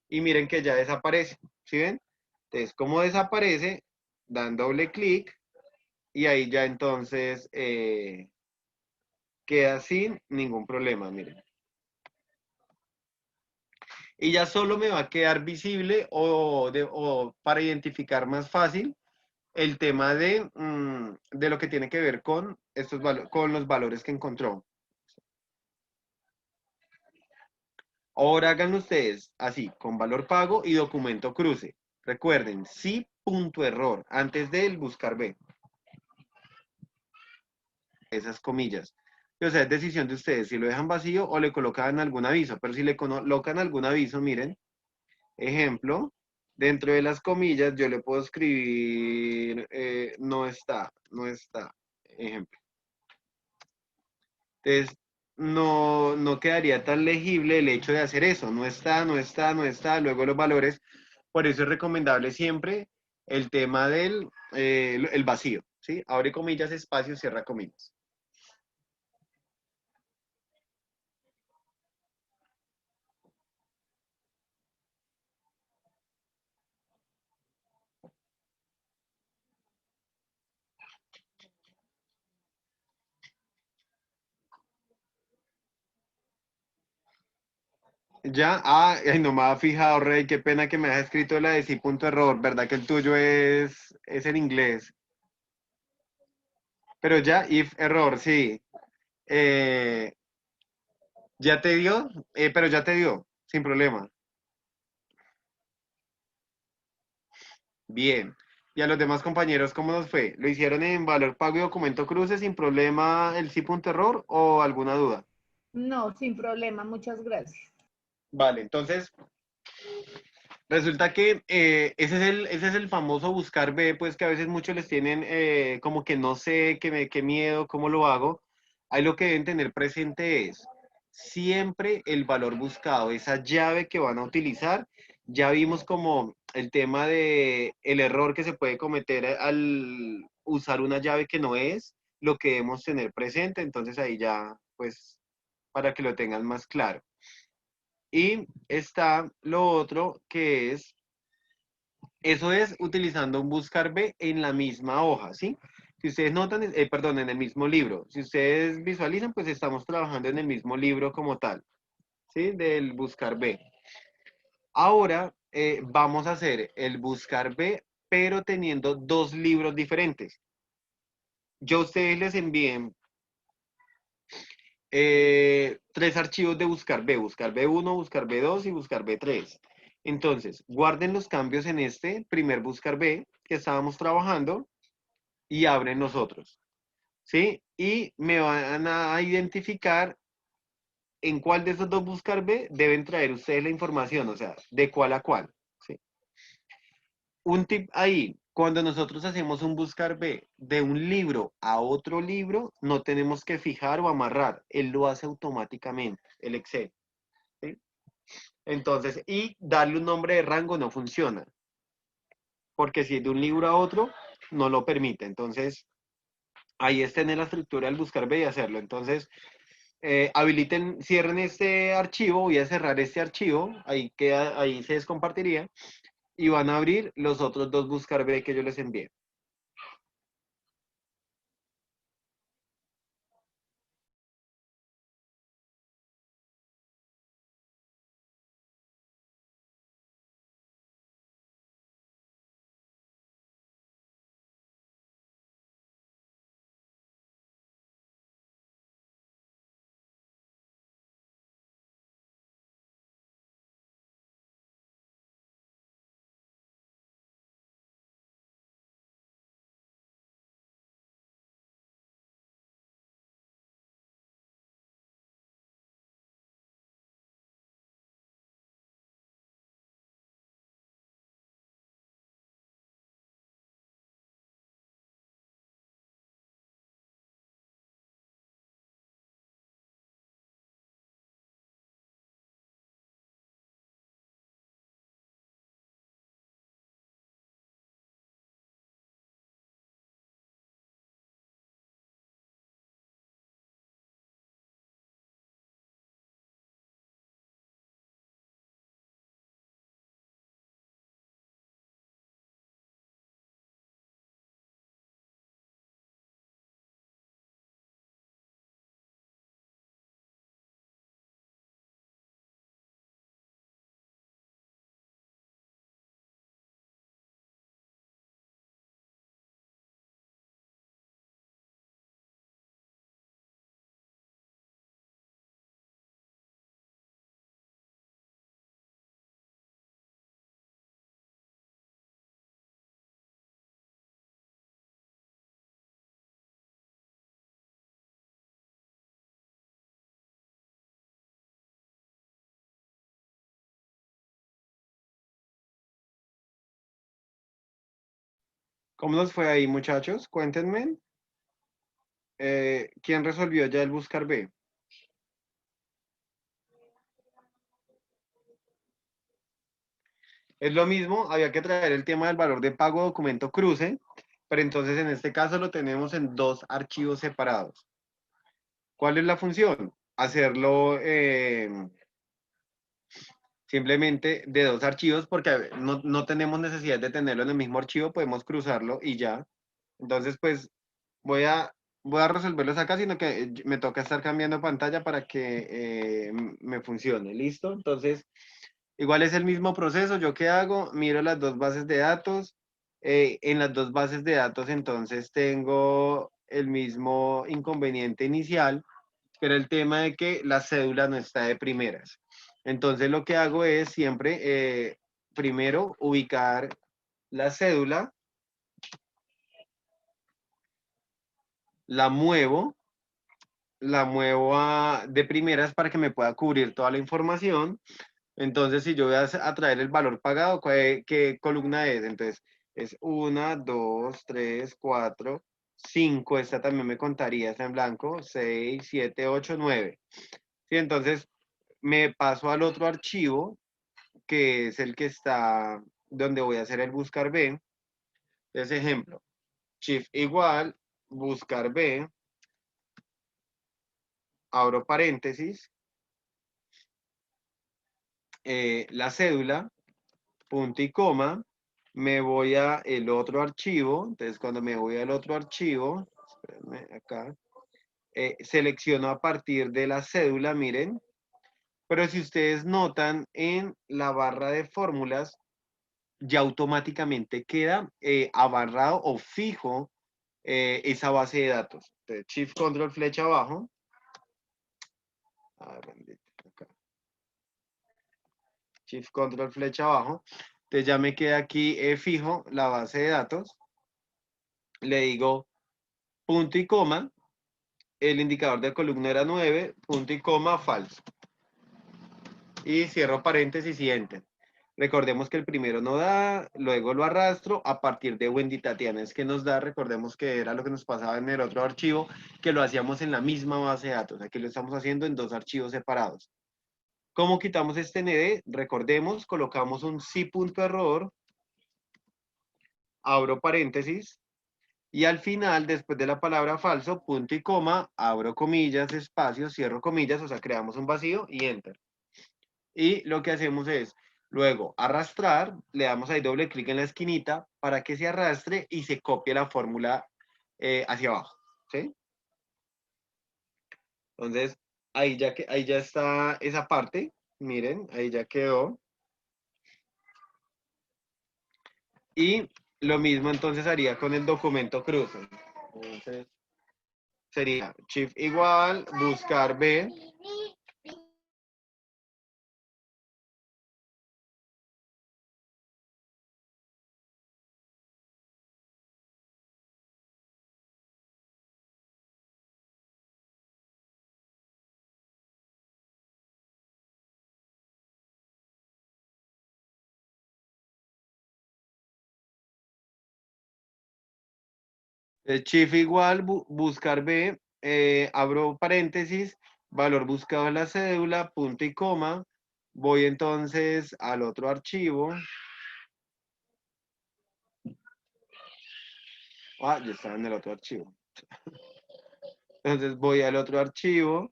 Speaker 1: Y miren que ya desaparece, ¿sí ven? Entonces, ¿cómo desaparece? Dan doble clic, y ahí ya entonces queda sin ningún problema, miren. Y ya solo me va a quedar visible o para identificar más fácil el tema de lo que tiene que ver con, con los valores que encontró. Ahora hagan ustedes así, con valor pago y documento cruce. Recuerden, sí punto error, antes del buscar B. Esas comillas. O sea, es decisión de ustedes si lo dejan vacío o le colocan algún aviso. Pero si le colocan algún aviso, miren, ejemplo, dentro de las comillas yo le puedo escribir no está, ejemplo. Entonces, no quedaría tan legible el hecho de hacer eso. No está, no está, no está, luego los valores. Por eso es recomendable siempre el tema del el vacío, ¿sí? Abre comillas, espacio, cierra comillas. Ya, ay, no me había fijado, Rey, qué pena que me hayas escrito la de sí punto error, ¿verdad que el tuyo es en inglés? Pero ya, if error, sí. Eh, ¿Ya te dio? Pero ya te dio, sin problema. Bien. ¿Y a los demás compañeros cómo nos fue? ¿Lo hicieron en valor pago y documento cruce sin problema el sí punto error o alguna duda?
Speaker 2: No, sin problema, muchas gracias.
Speaker 1: Vale, entonces resulta que ese es el famoso buscar B, pues que a veces muchos les tienen como que no sé, qué miedo, cómo lo hago. Ahí lo que deben tener presente es siempre el valor buscado, esa llave que van a utilizar. Ya vimos como el tema de el error que se puede cometer al usar una llave que no es, lo que debemos tener presente. Entonces ahí ya, pues, para que lo tengan más claro. Y está lo otro que es eso es utilizando un buscar B en la misma hoja, ¿sí? Si ustedes notan, perdón, en el mismo libro. Si ustedes visualizan, pues estamos trabajando en el mismo libro como tal, ¿sí? Del buscar B. Ahora vamos a hacer el buscar B, pero teniendo dos libros diferentes. Yo a ustedes les envié tres archivos de buscar B1, buscar B2 y buscar B3. Entonces, guarden los cambios en este primer buscar B que estábamos trabajando y abren los otros, ¿sí? Y me van a identificar en cuál de esos dos buscar B deben traer ustedes la información, o sea, de cuál a cuál, ¿sí? Un tip ahí, cuando nosotros hacemos un buscar B de un libro a otro libro, no tenemos que fijar o amarrar, él lo hace automáticamente, el Excel, ¿sí? Entonces, y darle un nombre de rango no funciona, porque si es de un libro a otro, no lo permite. Entonces, ahí está en la estructura del buscar B y hacerlo. Entonces, habiliten, cierren este archivo, voy a cerrar este archivo, ahí queda, ahí se descompartiría, y van a abrir los otros dos buscar B que yo les envié. ¿Cómo nos fue ahí, muchachos? Cuéntenme. ¿Quién resolvió ya el buscar B? Es lo mismo, había que traer el tema del valor de pago documento cruce, pero entonces en este caso lo tenemos en dos archivos separados. ¿Cuál es la función? Hacerlo simplemente de dos archivos porque no tenemos necesidad de tenerlo en el mismo archivo, podemos cruzarlo y ya. Entonces, pues voy a, voy a resolverlos acá, sino que me toca estar cambiando pantalla para que me funcione. ¿Listo? Entonces, igual es el mismo proceso. ¿Yo qué hago? Miro las dos bases de datos. En las dos bases de datos, entonces tengo el mismo inconveniente inicial, que era el tema de que la cédula no está de primeras. Entonces, lo que hago es siempre, primero, ubicar la cédula, la muevo de primeras para que me pueda cubrir toda la información. Entonces, si yo voy a traer el valor pagado, ¿qué columna es? Entonces, es 1, 2, 3, 4, 5. Esta también me contaría, está en blanco. 6, 7, 8, 9. Sí, entonces me paso al otro archivo, que es el que está donde voy a hacer el buscar B. Entonces, ejemplo, shift igual, buscar B, abro paréntesis, la cédula, punto y coma, me voy a el otro archivo. Entonces, cuando me voy al otro archivo, espérenme acá, selecciono a partir de la cédula, miren, pero si ustedes notan en la barra de fórmulas, ya automáticamente queda abarrado o fijo esa base de datos. Entonces, Shift Control flecha abajo. Ah, bendito, acá. Shift Control flecha abajo. Entonces ya me queda aquí fijo la base de datos. Le digo punto y coma. El indicador de columna era 9, punto y coma, falso. Y cierro paréntesis y enter. Recordemos que el primero no da, luego lo arrastro a partir de Wendy Tatiana. Es que nos da, recordemos que era lo que nos pasaba en el otro archivo, que lo hacíamos en la misma base de datos. Aquí lo estamos haciendo en dos archivos separados. ¿Cómo quitamos este ND? Recordemos, colocamos un sí.error, abro paréntesis, y al final, después de la palabra falso, punto y coma, abro comillas, espacio, cierro comillas, o sea, creamos un vacío y enter. Y lo que hacemos es, luego, arrastrar, le damos ahí doble clic en la esquinita para que se arrastre y se copie la fórmula hacia abajo, ¿sí? Entonces, ahí ya está esa parte, miren, ahí ya quedó. Y lo mismo entonces haría con el documento cruce. Entonces, sería shift igual, buscar B. Shift igual, buscar B, abro paréntesis, valor buscado en la cédula, punto y coma. Voy entonces al otro archivo. Ah, ya estaba en el otro archivo. Entonces voy al otro archivo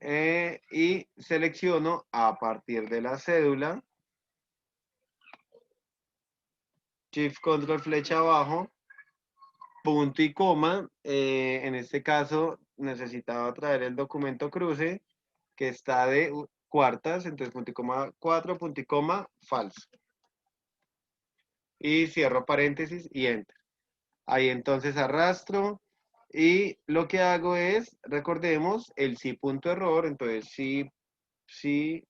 Speaker 1: y selecciono a partir de la cédula. Shift control flecha abajo, punto y coma. En este caso necesitaba traer el documento cruce que está de cuartas, entonces punto y coma 4, punto y coma, falso. Y cierro paréntesis y enter. Ahí entonces arrastro y lo que hago es, recordemos, el sí punto error, entonces sí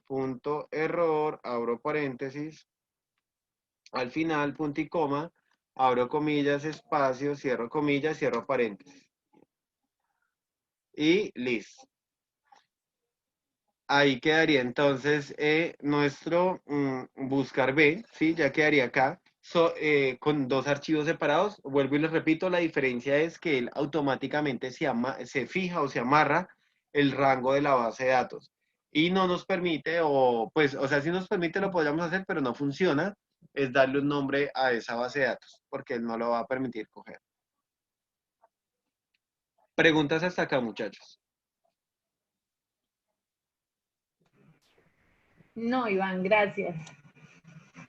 Speaker 1: punto error, abro paréntesis, al final punto y coma, abro comillas, espacio, cierro comillas, cierro paréntesis. Y listo. Ahí quedaría entonces nuestro buscar B, ¿sí? Ya quedaría acá. con dos archivos separados. Vuelvo y les repito, la diferencia es que él automáticamente se fija o se amarra el rango de la base de datos. Y no nos permite, o sea, sí nos permite, lo podríamos hacer, pero no funciona, es darle un nombre a esa base de datos, porque él no lo va a permitir coger. Preguntas hasta acá, muchachos.
Speaker 2: No, Iván, gracias.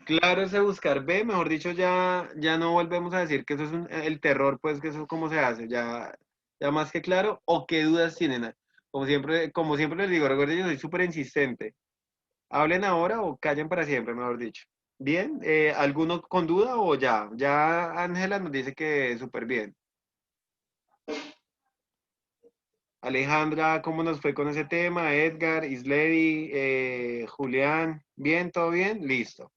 Speaker 1: Claro, ese buscar B, mejor dicho, ya no volvemos a decir que eso es el terror, pues que eso cómo se hace, ya más que claro, o qué dudas tienen. Como siempre les digo, recuerden, yo soy súper insistente. Hablen ahora o callen para siempre, mejor dicho. Bien, ¿alguno con duda o ya? Ya Ángela nos dice que súper bien. Alejandra, ¿cómo nos fue con ese tema? Edgar, Isledi, Julián, ¿bien? ¿Todo bien? Listo.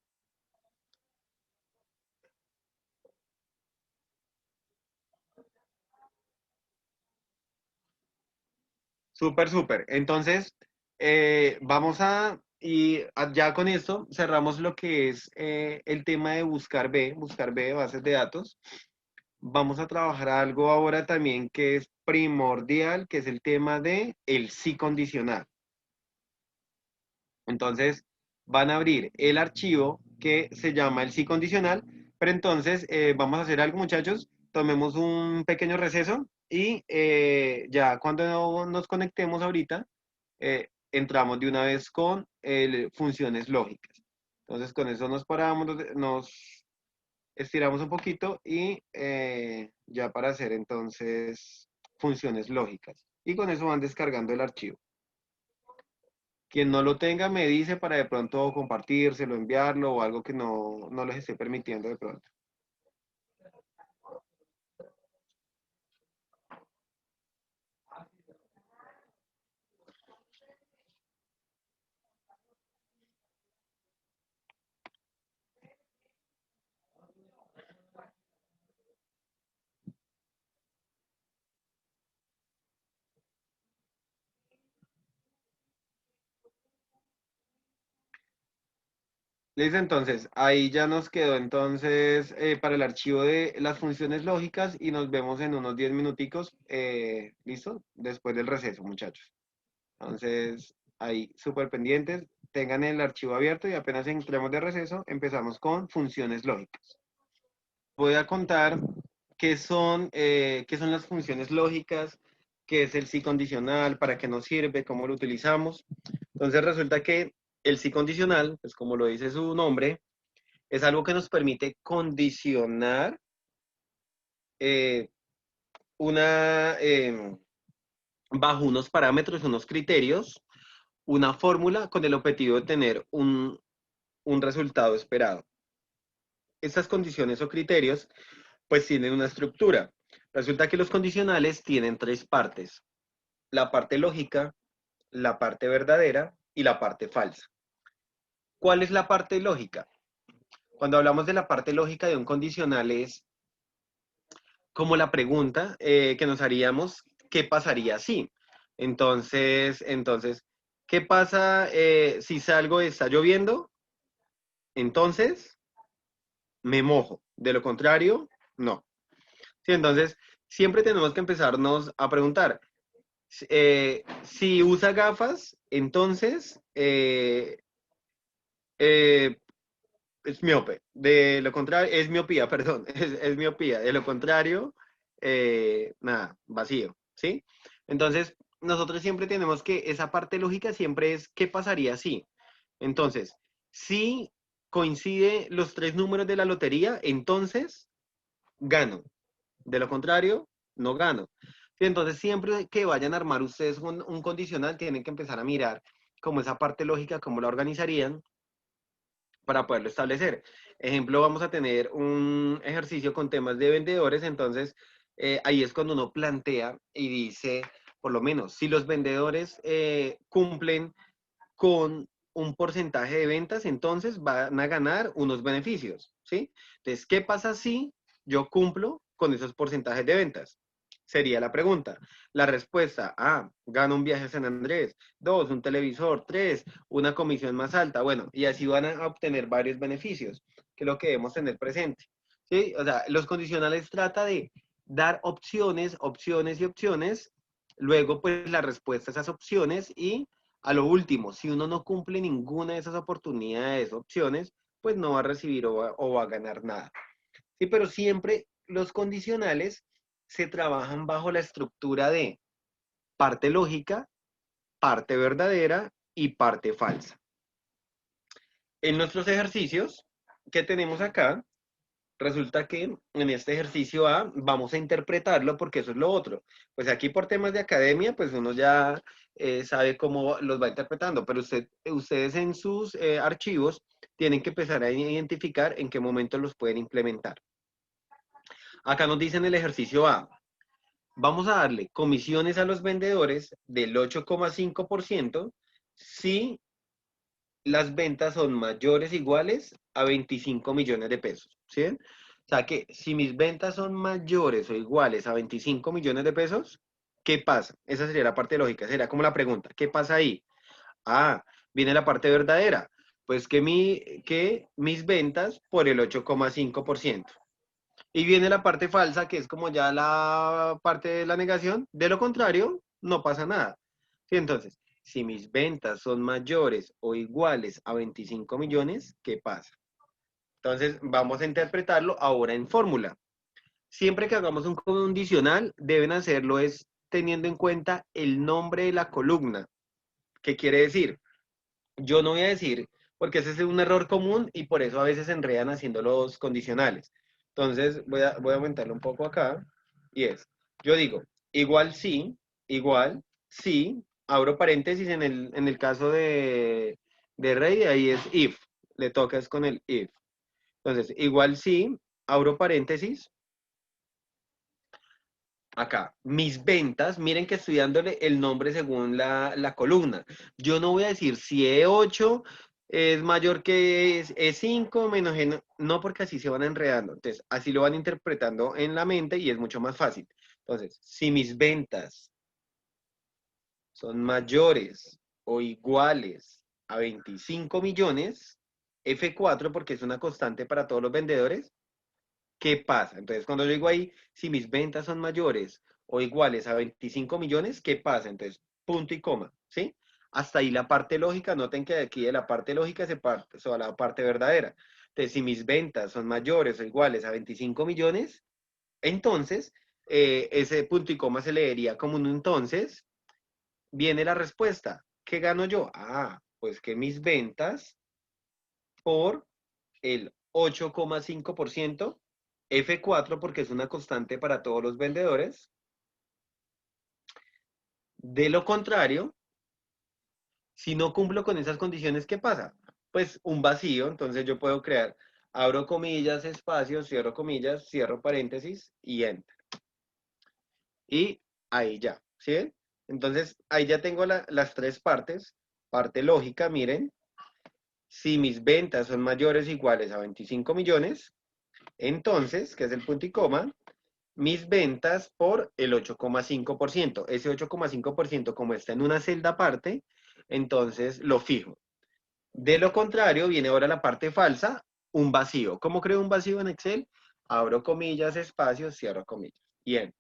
Speaker 1: Súper, súper. Entonces, ya con esto cerramos lo que es el tema de buscar B, bases de datos. Vamos a trabajar algo ahora también que es primordial, que es el tema de el sí condicional. Entonces, van a abrir el archivo que se llama el sí condicional, pero entonces vamos a hacer algo, muchachos. Tomemos un pequeño receso y ya cuando nos conectemos ahorita, entramos de una vez con funciones lógicas. Entonces, con eso nos paramos, nos estiramos un poquito y ya para hacer entonces funciones lógicas. Y con eso van descargando el archivo. Quien no lo tenga me dice para de pronto compartírselo, enviarlo o algo que no les esté permitiendo de pronto. Listo, entonces, ahí ya nos quedó entonces para el archivo de las funciones lógicas y nos vemos en unos 10 minuticos, ¿listo? Después del receso, muchachos. Entonces, ahí súper pendientes, tengan el archivo abierto y apenas entremos de receso, empezamos con funciones lógicas. Voy a contar qué son las funciones lógicas, qué es el sí condicional, para qué nos sirve, cómo lo utilizamos. Entonces resulta que el sí condicional, pues como lo dice su nombre, es algo que nos permite condicionar eh, una, bajo unos parámetros, unos criterios, una fórmula con el objetivo de tener un resultado esperado. Estas condiciones o criterios pues tienen una estructura. Resulta que los condicionales tienen tres partes: la parte lógica, la parte verdadera y la parte falsa. ¿Cuál es la parte lógica? Cuando hablamos de la parte lógica de un condicional es como la pregunta que nos haríamos, ¿qué pasaría si? Entonces, ¿qué pasa si salgo y está lloviendo? Entonces, me mojo. De lo contrario, no. Sí, entonces, siempre tenemos que empezarnos a preguntar, si usa gafas, entonces eh, es miope. De lo contrario, es miopía, perdón, es miopía. De lo contrario, nada, vacío, ¿sí? Entonces, nosotros siempre tenemos que, esa parte lógica siempre es, ¿qué pasaría si? Entonces, si coincide los tres números de la lotería, entonces gano. De lo contrario, no gano. Sí, entonces, siempre que vayan a armar ustedes un condicional, tienen que empezar a mirar como esa parte lógica, cómo la organizarían para poderlo establecer. Ejemplo, vamos a tener un ejercicio con temas de vendedores, entonces ahí es cuando uno plantea y dice, por lo menos, si los vendedores cumplen con un porcentaje de ventas, entonces van a ganar unos beneficios, ¿sí? Entonces, ¿qué pasa si yo cumplo con esos porcentajes de ventas? Sería la pregunta. La respuesta: A, gano un viaje a San Andrés; 2, un televisor; 3, una comisión más alta. Bueno, y así van a obtener varios beneficios. que es lo que debemos tener presente. ¿Sí? O sea, los condicionales trata de dar opciones, opciones y opciones, luego pues la respuesta a esas opciones y a lo último, si uno no cumple ninguna de esas oportunidades, opciones, pues no va a recibir o va a ganar nada. Sí, pero siempre los condicionales se trabajan bajo la estructura de parte lógica, parte verdadera y parte falsa. En nuestros ejercicios que tenemos acá, resulta que en este ejercicio A vamos a interpretarlo porque eso es lo otro. Pues aquí por temas de academia, pues uno ya sabe cómo los va interpretando, pero ustedes en sus archivos tienen que empezar a identificar en qué momento los pueden implementar. Acá nos dicen el ejercicio A. Vamos a darle comisiones a los vendedores del 8,5% si las ventas son mayores o iguales a 25 millones de pesos. ¿Sí? O sea que si mis ventas son mayores o iguales a 25 millones de pesos, ¿qué pasa? Esa sería la parte lógica, sería como la pregunta, ¿qué pasa ahí? Ah, viene la parte verdadera, pues que mis ventas por el 8,5%. Y viene la parte falsa, que es como ya la parte de la negación. De lo contrario, no pasa nada. Sí, entonces, si mis ventas son mayores o iguales a 25 millones, ¿qué pasa? Entonces, vamos a interpretarlo ahora en fórmula. Siempre que hagamos un condicional, deben hacerlo es teniendo en cuenta el nombre de la columna. ¿Qué quiere decir? Yo no voy a decir, porque ese es un error común y por eso a veces se enredan haciendo los condicionales. Entonces voy a aumentarlo un poco acá y yo digo, igual sí, abro paréntesis en el caso de Rey, ahí es if, le tocas con el if. Entonces, igual sí, abro paréntesis, acá, mis ventas, miren que estoy dándole el nombre según la columna. Yo no voy a decir si E8 es mayor que E5 menos G, no, porque así se van enredando. Entonces, así lo van interpretando en la mente y es mucho más fácil. Entonces, si mis ventas son mayores o iguales a 25 millones, F4, porque es una constante para todos los vendedores, ¿qué pasa? Entonces, cuando yo digo ahí, si mis ventas son mayores o iguales a 25 millones, ¿qué pasa? Entonces, punto y coma, ¿sí? Hasta ahí la parte lógica, noten que de aquí de la parte lógica se va a la parte verdadera. Entonces, si mis ventas son mayores o iguales a 25 millones, entonces, ese punto y coma se leería como un entonces, viene la respuesta. ¿Qué gano yo? Ah, pues que mis ventas por el 8,5%, F4 porque es una constante para todos los vendedores. De lo contrario, si no cumplo con esas condiciones, ¿qué pasa? Pues un vacío, entonces yo puedo crear, abro comillas, espacio, cierro comillas, cierro paréntesis y enter. Y ahí ya, ¿sí? Entonces ahí ya tengo las tres partes. Parte lógica, miren, si mis ventas son mayores o iguales a 25 millones, entonces, que es el punto y coma, mis ventas por el 8,5%. Ese 8,5%, como está en una celda aparte, entonces lo fijo. De lo contrario, viene ahora la parte falsa, un vacío. ¿Cómo creo un vacío en Excel? Abro comillas, espacio, cierro comillas. Y enter.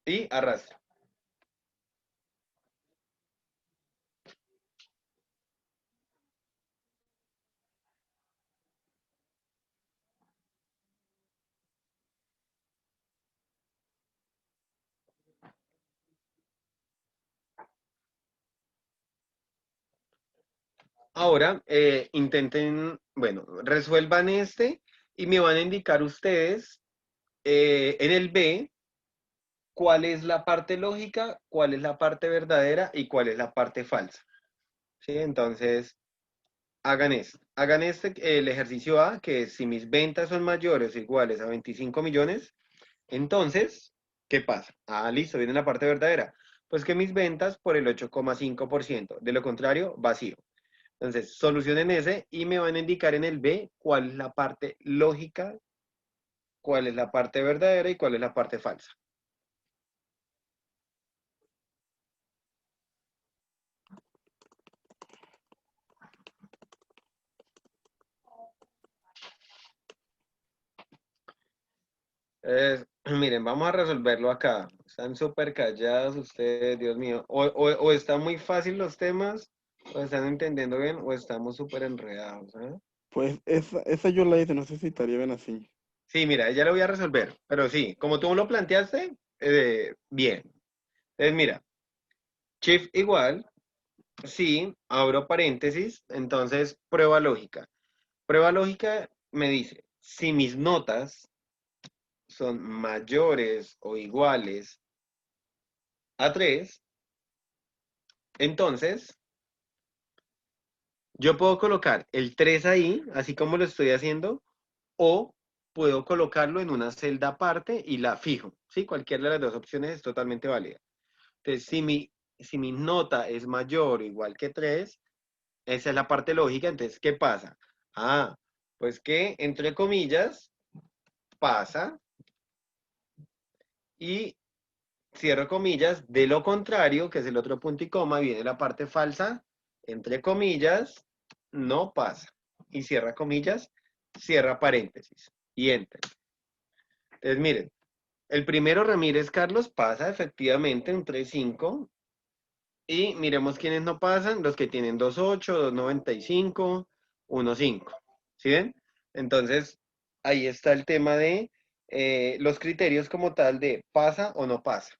Speaker 1: Y arrastro. Ahora, intenten, bueno, resuelvan este y me van a indicar ustedes en el B cuál es la parte lógica, cuál es la parte verdadera y cuál es la parte falsa. ¿Sí? Entonces, hagan este, el ejercicio A, que es si mis ventas son mayores o iguales a 25 millones, entonces, ¿qué pasa? Ah, listo, viene la parte verdadera. Pues que mis ventas por el 8,5%. De lo contrario, vacío. Entonces, solucionen ese y me van a indicar en el B cuál es la parte lógica, cuál es la parte verdadera y cuál es la parte falsa. Miren, vamos a resolverlo acá. Están súper callados ustedes, Dios mío. O están muy fácil los temas, o están entendiendo bien, o estamos súper enredados, ¿eh?
Speaker 3: Pues esa yo la hice, no sé si estaría bien así.
Speaker 1: Sí, mira, ya lo voy a resolver. Pero sí, como tú lo planteaste, bien. Entonces, mira, shift igual, sí, abro paréntesis, entonces prueba lógica. Prueba lógica me dice, si mis notas son mayores o iguales a 3, entonces yo puedo colocar el 3 ahí, así como lo estoy haciendo, o puedo colocarlo en una celda aparte y la fijo, ¿sí? Cualquiera de las dos opciones es totalmente válida. Entonces, si mi nota es mayor o igual que 3, esa es la parte lógica. Entonces, ¿qué pasa? Ah, pues que, entre comillas, pasa y cierro comillas. De lo contrario, que es el otro punto y coma, viene la parte falsa, entre comillas, no pasa. Y cierra comillas, cierra paréntesis y enter. Entonces, miren, el primero Ramírez Carlos pasa efectivamente un 3.5. Y miremos quiénes no pasan, los que tienen 2.8, 2.95, 1.5. ¿Sí ven? Entonces, ahí está el tema de los criterios como tal de pasa o no pasa.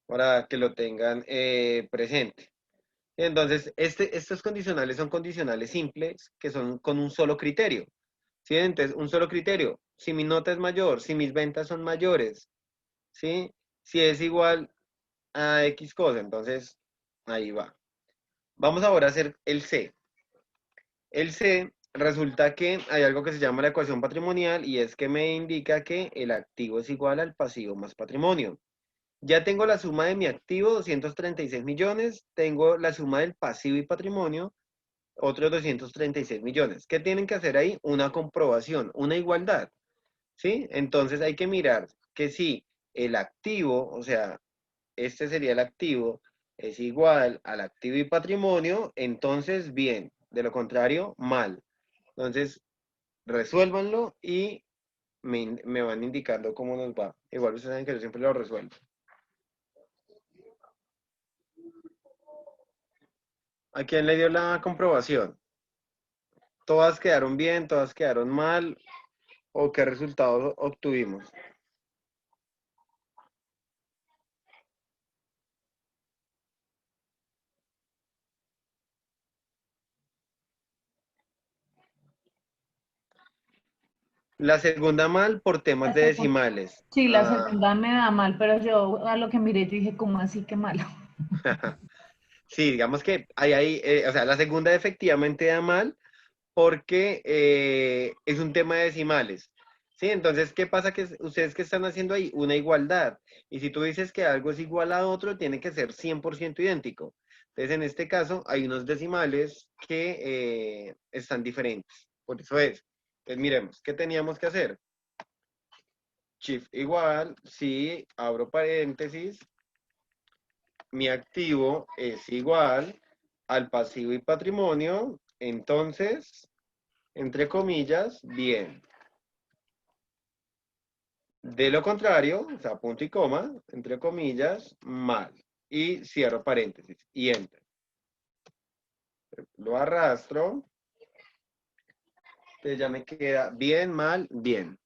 Speaker 1: Para que lo tengan presente. Entonces, estos condicionales son condicionales simples que son con un solo criterio. ¿Sí? Entonces, un solo criterio. Si mi nota es mayor, si mis ventas son mayores, ¿sí? Si es igual a X cosa, entonces ahí va. Vamos ahora a hacer el C. El C resulta que hay algo que se llama la ecuación patrimonial y es que me indica que el activo es igual al pasivo más patrimonio. Ya tengo la suma de mi activo, 236 millones, tengo la suma del pasivo y patrimonio, otros 236 millones. ¿Qué tienen que hacer ahí? Una comprobación, una igualdad, ¿sí? Entonces hay que mirar que si el activo, o sea, este sería el activo, es igual al activo y patrimonio, entonces bien, de lo contrario, mal. Entonces, resuélvanlo y me van indicando cómo nos va. Igual ustedes saben que yo siempre lo resuelvo. ¿A quién le dio la comprobación? ¿Todas quedaron bien, todas quedaron mal? ¿O qué resultados obtuvimos? La segunda mal por temas
Speaker 2: La
Speaker 1: de
Speaker 2: segunda,
Speaker 1: decimales.
Speaker 2: sí, la
Speaker 1: Ah,
Speaker 2: segunda me da mal, pero yo a lo que miré, yo dije, ¿cómo así que malo?
Speaker 1: sí, digamos que o sea, la segunda efectivamente da mal porque es un tema de decimales. ¿Sí? Entonces, ¿qué pasa? Que ustedes que están haciendo ahí una igualdad. Y si tú dices que algo es igual a otro, tiene que ser 100% idéntico. Entonces, en este caso, hay unos decimales que están diferentes. Por eso es. Entonces, miremos, ¿qué teníamos que hacer? Shift igual, sí, abro paréntesis, mi activo es igual al pasivo y patrimonio, entonces, entre comillas, bien. De lo contrario, o sea, punto y coma, entre comillas, mal. Y cierro paréntesis y enter. Lo arrastro. Entonces ya me queda bien, mal, bien.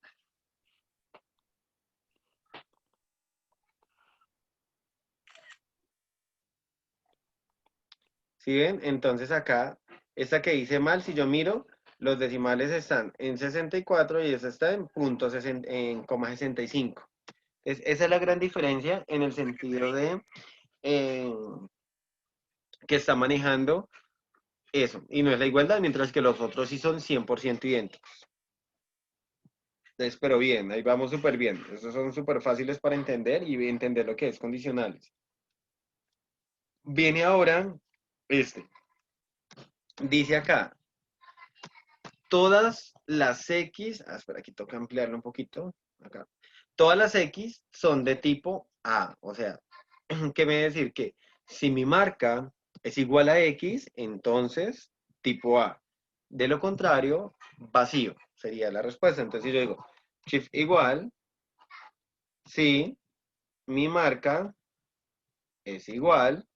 Speaker 1: ¿Sí ven? Entonces acá, esta que hice mal, si yo miro, los decimales están en 64 y esa está en punto en coma 65. Esa es la gran diferencia en el sentido de eh, que está manejando eso. Y no es la igualdad, mientras que los otros sí son 100% idénticos. Entonces, pero bien, ahí vamos súper bien. Estos son súper fáciles para entender y entender lo que es condicionales. Viene ahora este. Dice acá, todas las X, espera, aquí toca ampliarlo un poquito, acá. Todas las X son de tipo A, o sea, ¿qué me decir? Que si mi marca es igual a X, entonces tipo A. De lo contrario, vacío, sería la respuesta. Entonces yo digo, shift igual, si mi marca es igual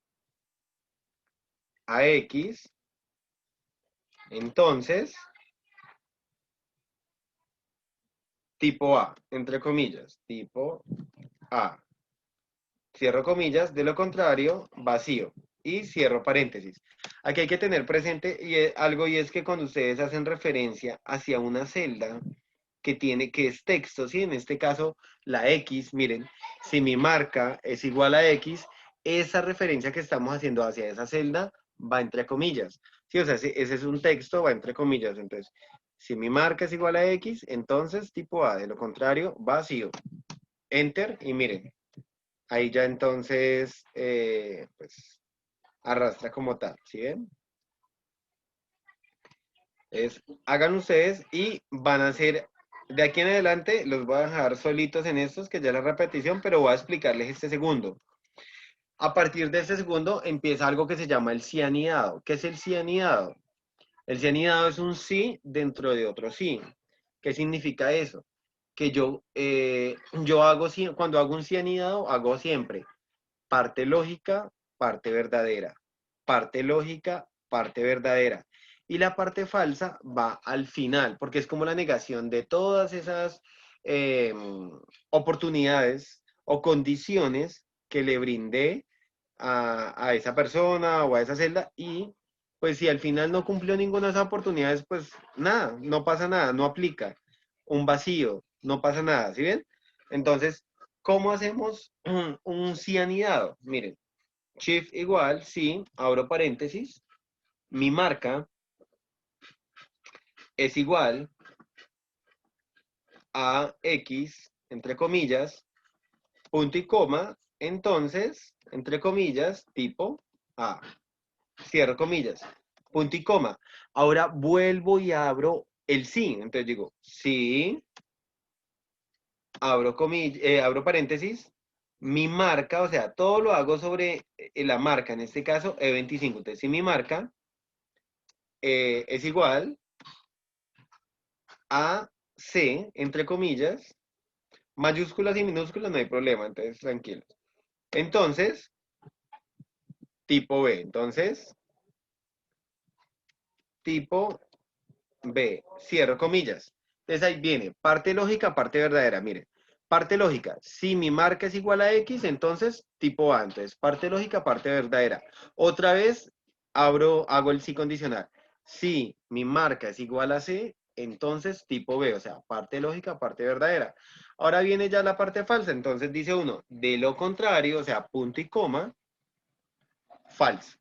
Speaker 1: a X, entonces, tipo A, entre comillas, tipo A. Cierro comillas, de lo contrario, vacío. Y cierro paréntesis. Aquí hay que tener presente algo, y es que cuando ustedes hacen referencia hacia una celda que es texto, ¿sí? En este caso, la X, miren, si mi marca es igual a X, esa referencia que estamos haciendo hacia esa celda va entre comillas. Sí, o sea, si ese es un texto, va entre comillas. Entonces, si mi marca es igual a X, entonces tipo A, de lo contrario, vacío. Enter, y miren, ahí ya entonces, pues, arrastra como tal, ¿sí ven? Hagan ustedes y van a hacer, de aquí en adelante, los voy a dejar solitos en estos, que ya es la repetición, pero voy a explicarles este segundo. A partir de este segundo empieza algo que se llama el cianidado. ¿Qué es el cianidado? El cianidado es un sí dentro de otro sí. ¿Qué significa eso? Que yo hago, cuando hago un cianidado, hago siempre parte lógica, parte verdadera. Parte lógica, parte verdadera. Y la parte falsa va al final, porque es como la negación de todas esas eh, oportunidades o condiciones que le brindé a esa persona o a esa celda, y pues si al final no cumplió ninguna de esas oportunidades, pues nada, no pasa nada, no aplica. Un vacío, no pasa nada, ¿sí ven? Entonces, ¿cómo hacemos un sí anidado? Miren, shift igual, sí, abro paréntesis, mi marca es igual a X, entre comillas, punto y coma, entonces, entre comillas, tipo A, cierro comillas, punto y coma. Ahora vuelvo y abro el sí, entonces digo, sí, abro paréntesis, mi marca, o sea, todo lo hago sobre la marca, en este caso E25. Entonces, si mi marca es igual a C, entre comillas, mayúsculas y minúsculas, no hay problema, entonces tranquilos. Entonces, tipo B. Entonces, tipo B. Cierro comillas. Entonces ahí viene parte lógica, parte verdadera. Mire, parte lógica. Si mi marca es igual a X, entonces tipo A. Entonces, parte lógica, parte verdadera. Otra vez hago el sí condicional. Si mi marca es igual a C, entonces tipo B. O sea, parte lógica, parte verdadera. Ahora viene ya la parte falsa. Entonces dice uno, de lo contrario, o sea, punto y coma, falso.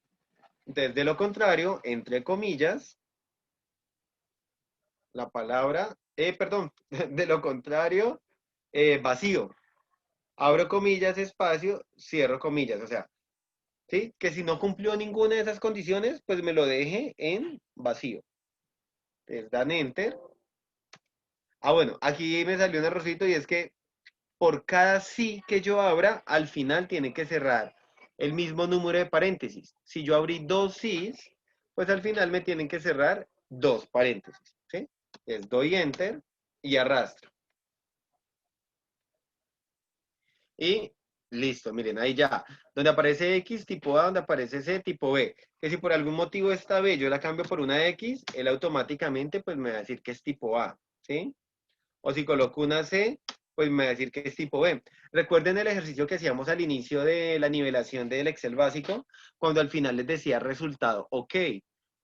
Speaker 1: Entonces, de lo contrario, entre comillas, la palabra, perdón, de lo contrario, vacío. Abro comillas, espacio, cierro comillas. O sea, ¿sí? Que si no cumplió ninguna de esas condiciones, pues me lo deje en vacío. Entonces dan enter. Ah, bueno, aquí me salió un errorcito, y es que por cada sí que yo abra, al final tiene que cerrar el mismo número de paréntesis. Si yo abrí dos sís, pues al final me tienen que cerrar dos paréntesis, ¿sí? Les doy enter y arrastro. Y listo, miren, ahí ya. Donde aparece X tipo A, donde aparece C tipo B. Que si por algún motivo esta B yo la cambio por una X, él automáticamente pues me va a decir que es tipo A, ¿sí? O si coloco una C, pues me va a decir que es tipo B. Recuerden el ejercicio que hacíamos al inicio de la nivelación del Excel básico, cuando al final les decía resultado OK.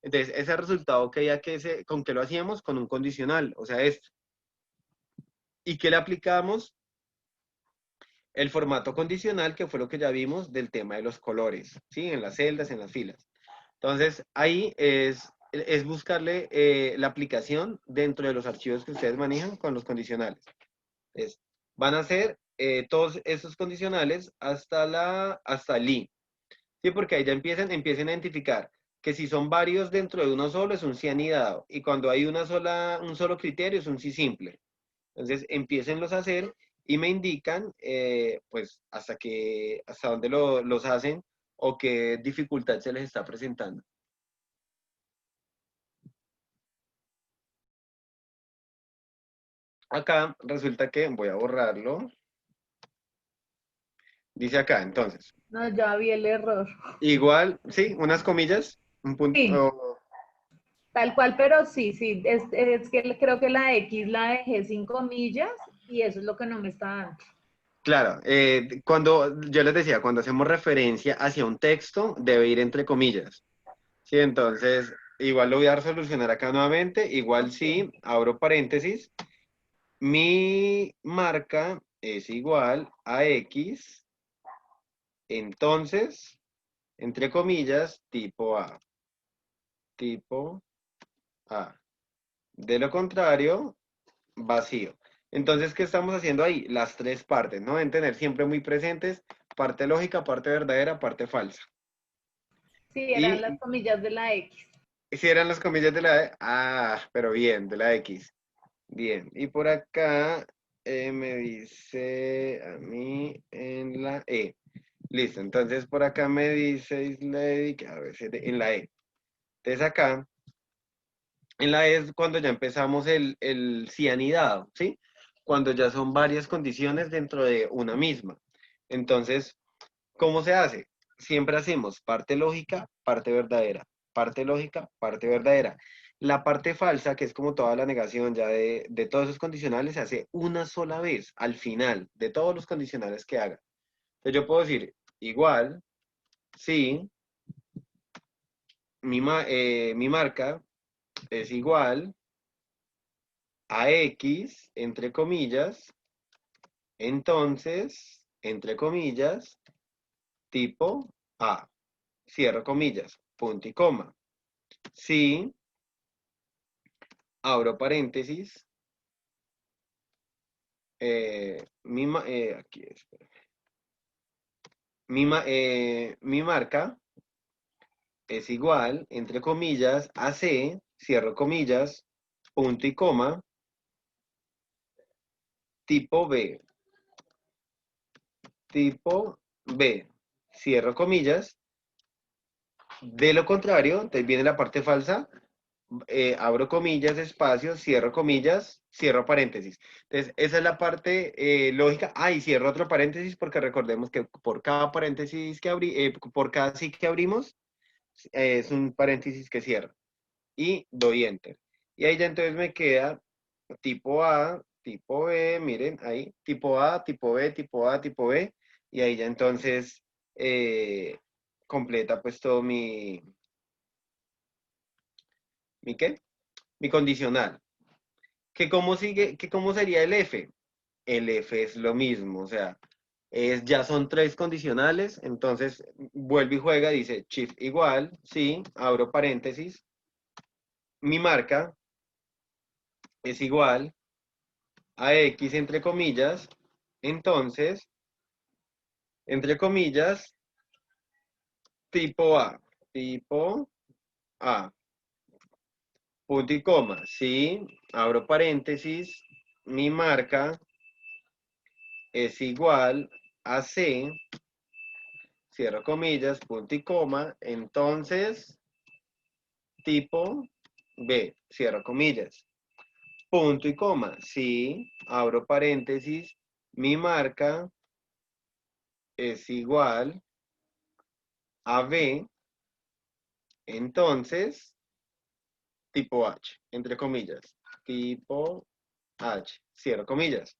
Speaker 1: Entonces, ese resultado OK, ¿con qué lo hacíamos? Con un condicional, o sea, esto. ¿Y qué le aplicamos? El formato condicional, que fue lo que ya vimos del tema de los colores, ¿sí? En las celdas, en las filas. Entonces, ahí es buscarle la aplicación dentro de los archivos que ustedes manejan con los condicionales. Es, van a ser todos estos condicionales hasta el i. Sí, porque ahí ya empiecen a identificar que si son varios dentro de uno solo es un sí anidado, y cuando hay un solo criterio es un sí simple. Entonces empiecenlos a hacer y me indican pues hasta dónde los hacen o qué dificultad se les está presentando. Acá resulta que voy a borrarlo. Dice acá, entonces,
Speaker 2: No, ya vi el error.
Speaker 1: igual, sí, unas comillas, un
Speaker 2: Sí,
Speaker 1: punto.
Speaker 2: tal cual, pero sí, sí, es que creo que la X la dejé sin comillas y eso es lo que no me está dando.
Speaker 1: Claro, cuando yo les decía, cuando hacemos referencia hacia un texto, debe ir entre comillas. Sí, entonces, igual lo voy a solucionar acá nuevamente. Igual sí, abro paréntesis. Mi marca es igual a X, entonces, entre comillas, tipo A. Tipo A. De lo contrario, vacío. Entonces, ¿qué estamos haciendo ahí? Las tres partes, ¿no? Deben tener siempre muy presentes parte lógica, parte verdadera, parte falsa.
Speaker 2: Sí, eran las
Speaker 1: Y
Speaker 2: comillas de la X.
Speaker 1: si eran las comillas de la E, pero bien, de la X. Bien, y por acá me dice a mí en la E. Listo, entonces por acá me dice Islady que a veces en la E. Entonces acá, en la E es cuando ya empezamos el cianidado, ¿sí? Cuando ya son varias condiciones dentro de una misma. Entonces, ¿cómo se hace? Siempre hacemos parte lógica, parte verdadera. Parte lógica, parte verdadera. La parte falsa, que es como toda la negación ya de todos esos condicionales, se hace una sola vez, al final, de todos los condicionales que haga. Entonces yo puedo decir, igual, sí, mi marca es igual a X, entre comillas, entonces, entre comillas, tipo A, cierro comillas, punto y coma. Sí, abro paréntesis, aquí es, mi marca es igual, entre comillas, a C, cierro comillas, punto y coma, tipo B, tipo B, cierro comillas. De lo contrario, entonces viene la parte falsa, abro comillas, espacio, cierro comillas, cierro paréntesis. Entonces, esa es la parte lógica. Y cierro otro paréntesis porque recordemos que por cada paréntesis que por cada sí que abrimos, es un paréntesis que cierra. Y doy enter. Y ahí ya entonces me queda tipo A, tipo B, miren, ahí, tipo A, tipo B, tipo A, tipo B. Y ahí ya entonces completa pues todo ¿mi qué? Mi condicional. ¿Que cómo sigue, que cómo sería el F? El F es lo mismo, o sea, ya son tres condicionales, entonces vuelve y juega, dice shift igual, sí, abro paréntesis, mi marca es igual a X entre comillas, entonces, entre comillas, tipo A, tipo A, punto y coma, sí, abro paréntesis, mi marca es igual a C, cierro comillas, punto y coma, entonces, tipo B, cierro comillas, punto y coma, sí, abro paréntesis, mi marca es igual a B, entonces, tipo H, entre comillas, tipo H, cierro comillas.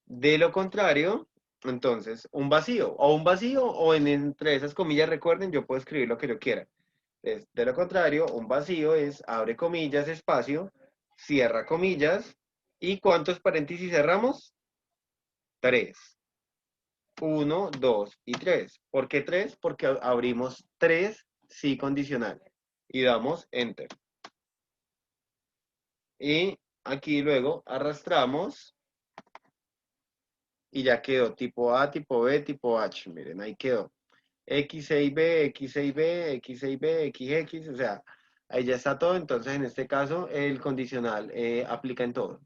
Speaker 1: De lo contrario, entonces, un vacío, o entre esas comillas, recuerden, yo puedo escribir lo que yo quiera. De lo contrario, un vacío es abre comillas, espacio, cierra comillas, ¿y cuántos paréntesis cerramos? Tres. Uno, dos y tres. ¿Por qué tres? Porque abrimos tres sí condicional y damos enter. Y aquí luego arrastramos y ya quedó tipo A, tipo B, tipo H. Miren, ahí quedó. X6B, X6B, X6B, XX, o sea, ahí ya está todo. Entonces, en este caso, el condicional aplica en todo.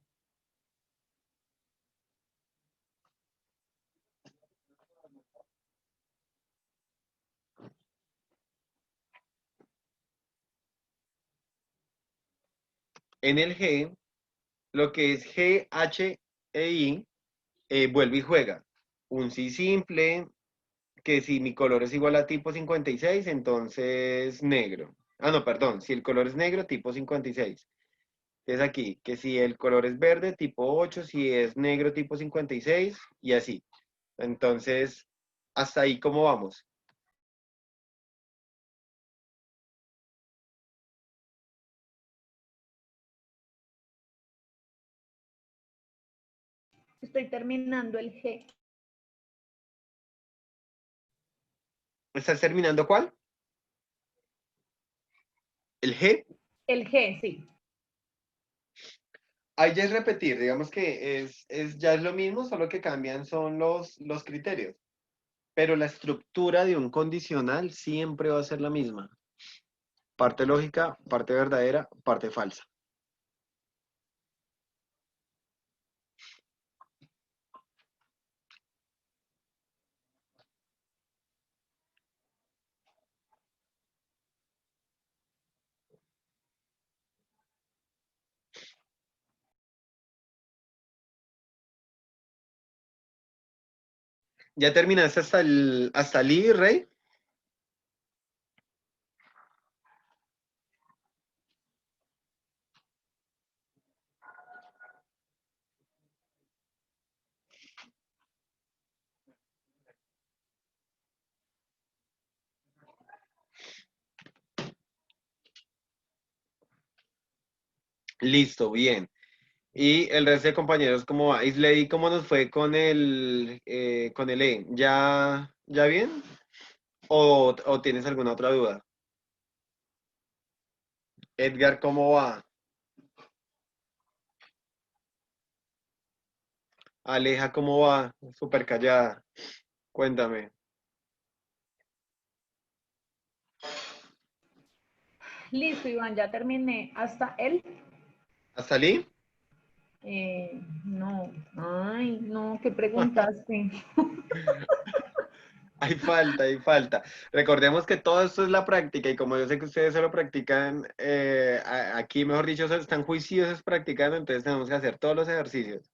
Speaker 1: En el G, lo que es G, H e I, vuelve y juega. Un sí simple, que si mi color es igual a tipo 56, entonces negro. Ah, no, perdón, si el color es negro, tipo 56. Es aquí, que si el color es verde, tipo 8, si es negro, tipo 56, y así. Entonces, hasta ahí, ¿cómo vamos?
Speaker 2: Estoy terminando el G.
Speaker 1: ¿Estás terminando cuál? ¿El G?
Speaker 2: El G, sí.
Speaker 1: Ahí ya es repetir, digamos que ya es lo mismo, solo que cambian son los criterios. Pero la estructura de un condicional siempre va a ser la misma. Parte lógica, parte verdadera, parte falsa. ¿Ya terminaste hasta el I, Rey? Listo, bien. Y el resto de compañeros, ¿cómo va? Isley, ¿cómo nos fue con el E? ¿Ya bien? ¿O tienes alguna otra duda? Edgar, ¿cómo va? Aleja, ¿cómo va? Súper callada. Cuéntame.
Speaker 2: Listo, Iván, ya terminé. Hasta el.
Speaker 1: ¿Hasta ahí?
Speaker 2: No. Ay, no, ¿qué preguntaste?
Speaker 1: Hay falta, hay falta. Recordemos que todo esto es la práctica y como yo sé que ustedes se lo practican, aquí, mejor dicho, están juiciosos practicando, entonces tenemos que hacer todos los ejercicios.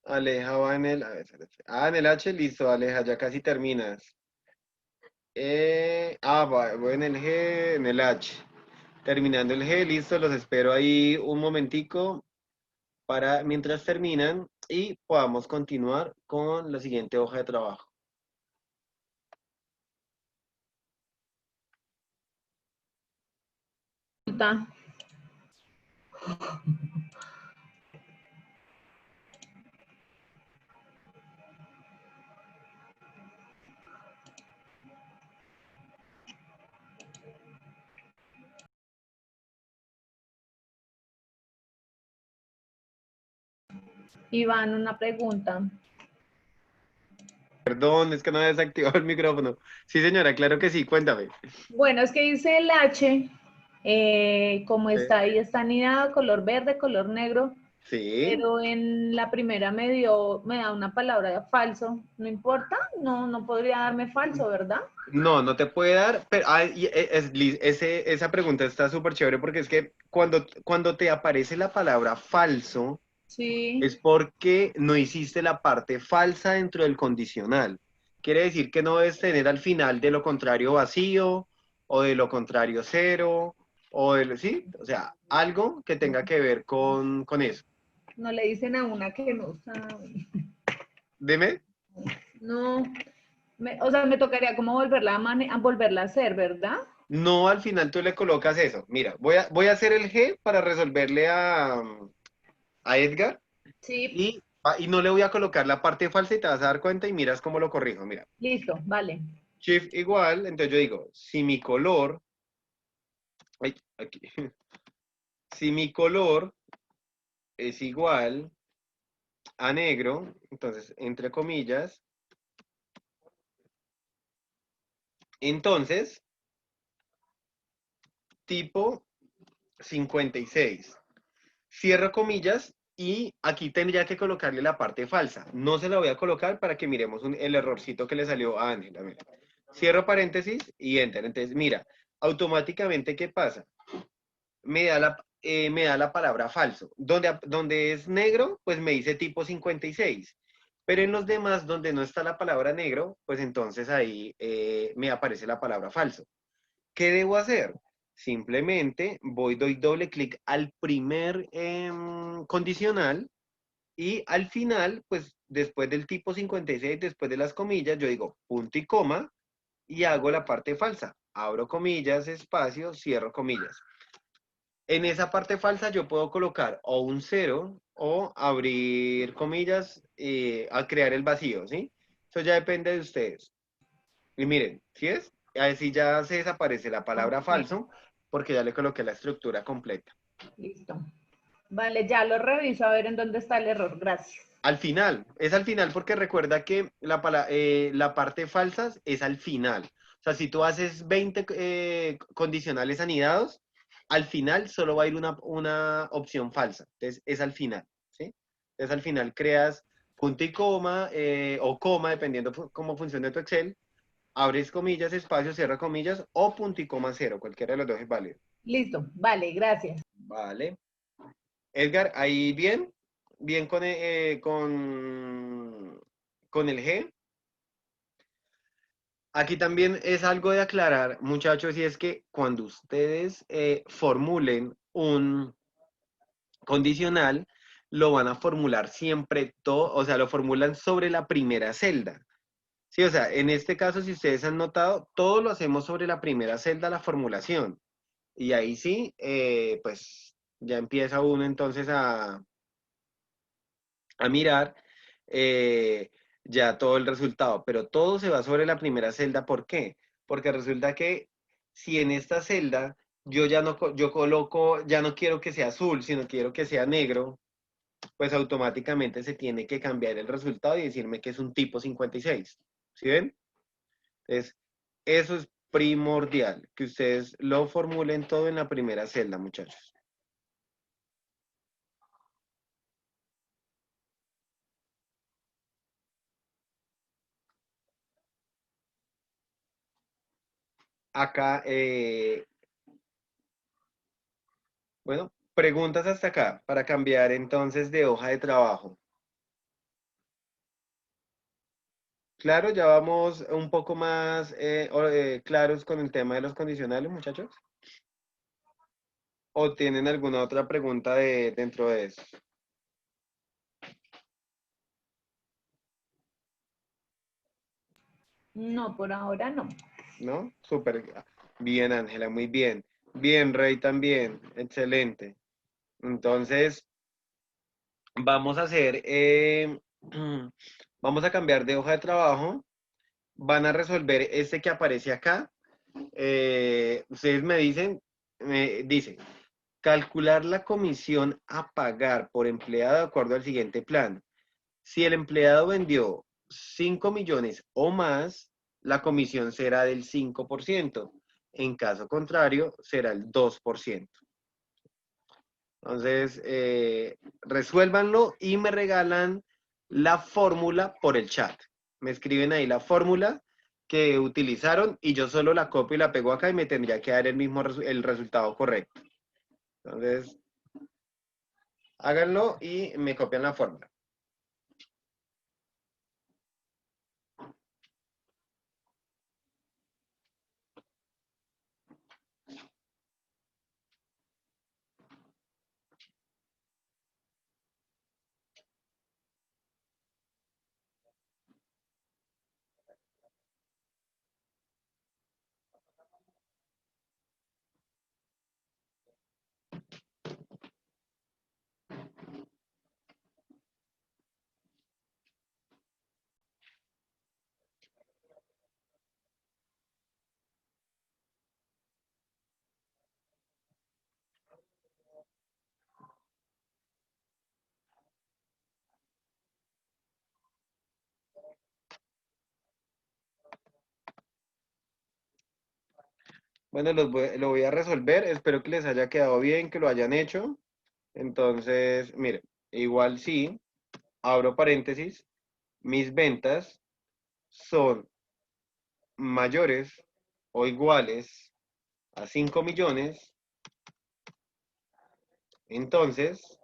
Speaker 1: Aleja va en el, a ver, espérate. En el H, listo, Aleja, ya casi terminas. Voy en el G, en el H. Terminando el G, listo, los espero ahí un momentico para mientras terminan y podamos continuar con la siguiente hoja de trabajo.
Speaker 2: Iván, una pregunta.
Speaker 1: Perdón, es que no he desactivado el micrófono. Sí, señora, claro que sí, cuéntame.
Speaker 2: Bueno, es que dice el H, como está ahí, está anidado, color verde, color negro,
Speaker 1: Sí,
Speaker 2: pero en la primera me da una palabra de falso. ¿No importa? No, no podría darme falso, ¿verdad?
Speaker 1: no, no te puede dar, pero esa pregunta está súper chévere porque es que cuando te aparece la palabra falso,
Speaker 2: Sí.
Speaker 1: es porque no hiciste la parte falsa dentro del condicional. Quiere decir que no debes tener al final de lo contrario vacío, o de lo contrario cero, sí, o sea, algo que tenga que ver con eso.
Speaker 2: No le dicen a una que no sabe.
Speaker 1: Dime.
Speaker 2: No, o sea, me tocaría como volverla a hacer, ¿verdad?
Speaker 1: No, al final tú le colocas eso. Mira, voy a hacer el G para resolverle a Edgar
Speaker 2: Sí,
Speaker 1: y no le voy a colocar la parte falsa y te vas a dar cuenta y miras cómo lo corrijo. Mira,
Speaker 2: listo, vale.
Speaker 1: shift igual, entonces yo digo, si mi color, ay, aquí, si mi color es igual a negro, entonces, entre comillas, entonces, tipo 56. Cierro comillas y aquí tendría que colocarle la parte falsa. No se la voy a colocar para que miremos el errorcito que le salió a Ángela. Mira. Cierro paréntesis y enter. Entonces, mira, automáticamente, ¿qué pasa? Me da me da la palabra falso. Donde es negro, pues me dice tipo 56. Pero en los demás, donde no está la palabra negro, pues entonces ahí me aparece la palabra falso. ¿Qué debo hacer? Simplemente doy doble clic al primer condicional y al final, pues después del tipo 56, después de las comillas, yo digo punto y coma y hago la parte falsa. Abro comillas, espacio, cierro comillas. En esa parte falsa yo puedo colocar o un cero o abrir comillas a crear el vacío, ¿sí? Eso ya depende de ustedes. Y miren, ¿sí es? Así ya se desaparece la palabra
Speaker 2: Ok,
Speaker 1: falso porque ya le coloqué la estructura completa.
Speaker 2: listo. Vale, ya lo reviso a ver en dónde está el error. Gracias.
Speaker 1: Al final, es al final porque recuerda que la parte falsa es al final. O sea, si tú haces 20 condicionales anidados, al final solo va a ir una opción falsa. Entonces, es al final, ¿sí? Entonces, al final creas punto y coma o coma, dependiendo cómo funcione tu Excel. Abres comillas, espacio, cierra comillas o punto y coma cero. Cualquiera de los dos es válido.
Speaker 2: Listo, vale, gracias.
Speaker 1: Vale. Edgar, ahí bien. Bien con el G. Aquí también es algo de aclarar, muchachos, y es que cuando ustedes formulen un condicional, lo van a formular siempre todo, o sea, lo formulan sobre la primera celda. Sí, o sea, en este caso, si ustedes han notado, todo lo hacemos sobre la primera celda, la formulación. Y ahí sí, pues ya empieza uno entonces a mirar eh, ya todo el resultado, pero todo se va sobre la primera celda. ¿Por qué? Porque resulta que si en esta celda yo ya no, yo coloco, ya no quiero que sea azul, sino quiero que sea negro, pues automáticamente se tiene que cambiar el resultado y decirme que es un tipo 56. ¿Sí ven? Entonces, eso es primordial, que ustedes lo formulen todo en la primera celda, muchachos. Acá, bueno, preguntas hasta acá para cambiar entonces de hoja de trabajo. Claro, ya vamos un poco más claros con el tema de los condicionales, muchachos. ¿O tienen alguna otra pregunta dentro de eso?
Speaker 2: No, por ahora no.
Speaker 1: ¿No? Súper bien, Ángela, muy bien. Bien, Rey también. Excelente. Entonces, vamos a hacer, vamos a cambiar de hoja de trabajo. Van a resolver este que aparece acá. Ustedes me dicen, dice, calcular la comisión a pagar por empleado de acuerdo al siguiente plan. Si el empleado vendió 5 millones o más, la comisión será del 5%. En caso contrario, será el 2%. Entonces, resuélvanlo y me regalan la fórmula por el chat. Me escriben ahí la fórmula que utilizaron y yo solo la copio y la pego acá y me tendría que dar el mismo el resultado correcto. Entonces, háganlo y me copian la fórmula. Bueno, lo voy a resolver. Espero que les haya quedado bien, que lo hayan hecho. Entonces, mire, igual sí, abro paréntesis, mis ventas son mayores o iguales a 5 millones Entonces,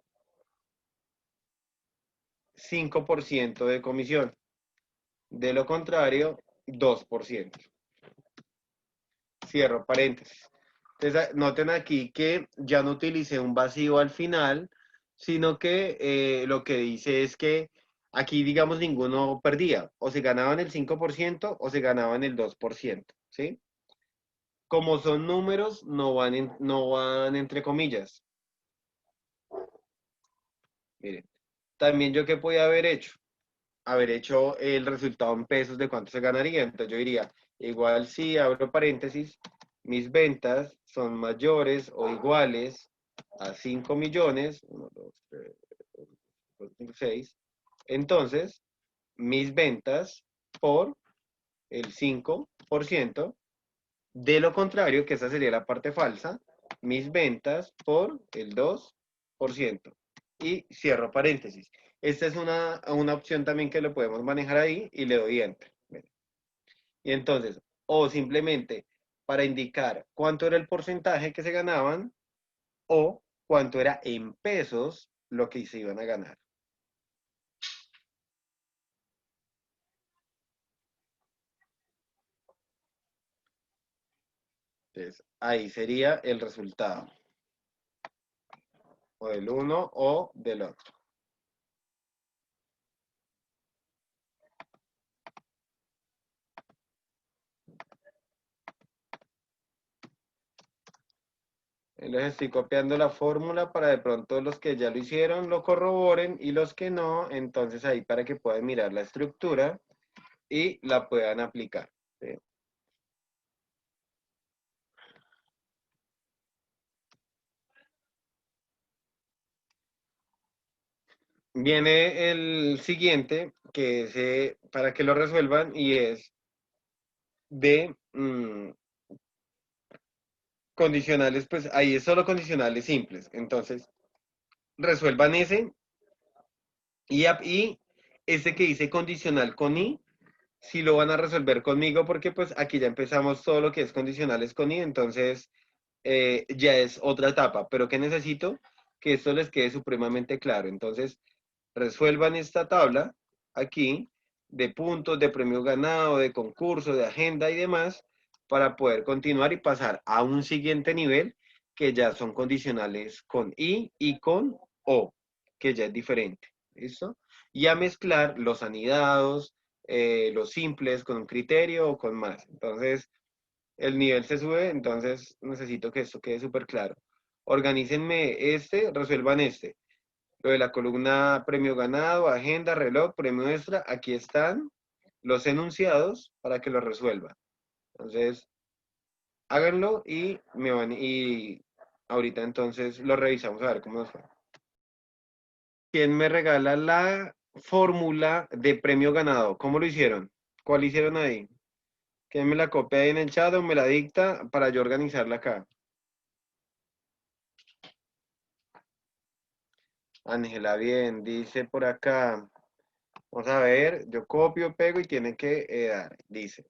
Speaker 1: 5% de comisión. De lo contrario, 2%. Cierro paréntesis. Entonces, noten aquí que ya no utilicé un vacío al final, sino que lo que dice es que aquí, digamos, ninguno perdía. O se ganaban el 5% o se ganaban el 2%, ¿sí? Como son números, no van entre comillas. Miren, también yo qué podía haber hecho el resultado en pesos de cuánto se ganaría. Entonces yo diría, igual si abro paréntesis, mis ventas son mayores o iguales a 5 millones, 1, 2, 3, 4, 5, 6. Entonces, mis ventas por el 5%. De lo contrario, que esa sería la parte falsa, mis ventas por el 2%. Y cierro paréntesis. Esta es una opción también que lo podemos manejar ahí y le doy enter. Y entonces, o simplemente para indicar cuánto era el porcentaje que se ganaban o cuánto era en pesos lo que se iban a ganar. Entonces, ahí sería el resultado. O del uno o del otro. Les estoy copiando la fórmula para de pronto los que ya lo hicieron lo corroboren y los que no, entonces ahí para que puedan mirar la estructura y la puedan aplicar. ¿Sí? Viene el siguiente, que es para que lo resuelvan y es de condicionales, pues ahí es solo condicionales simples. Entonces, resuelvan ese y ese que dice condicional con i, si lo van a resolver conmigo porque pues aquí ya empezamos todo lo que es condicionales con i, entonces ya es otra etapa, pero que necesito que esto les quede supremamente claro. Entonces, resuelvan esta tabla aquí de puntos, de premio ganado, de concurso, de agenda y demás, para poder continuar y pasar a un siguiente nivel que ya son condicionales con y con o, que ya es diferente. ¿Listo? Y a mezclar los anidados, los simples con un criterio o con más. Entonces, el nivel se sube, entonces necesito que esto quede súper claro. Organícenme resuelvan este. Lo de la columna premio ganado, agenda, reloj, premio extra, aquí están los enunciados para que lo resuelvan. Entonces, háganlo y ahorita entonces lo revisamos a ver cómo nos fue. ¿Quién me regala la fórmula de premio ganado? ¿Cómo lo hicieron? ¿Cuál hicieron ahí? ¿Quién me la copia ahí en el chat o me la dicta para yo organizarla acá? Ángela, bien, dice por acá. Vamos a ver, yo copio, pego y tiene que dar. Dice,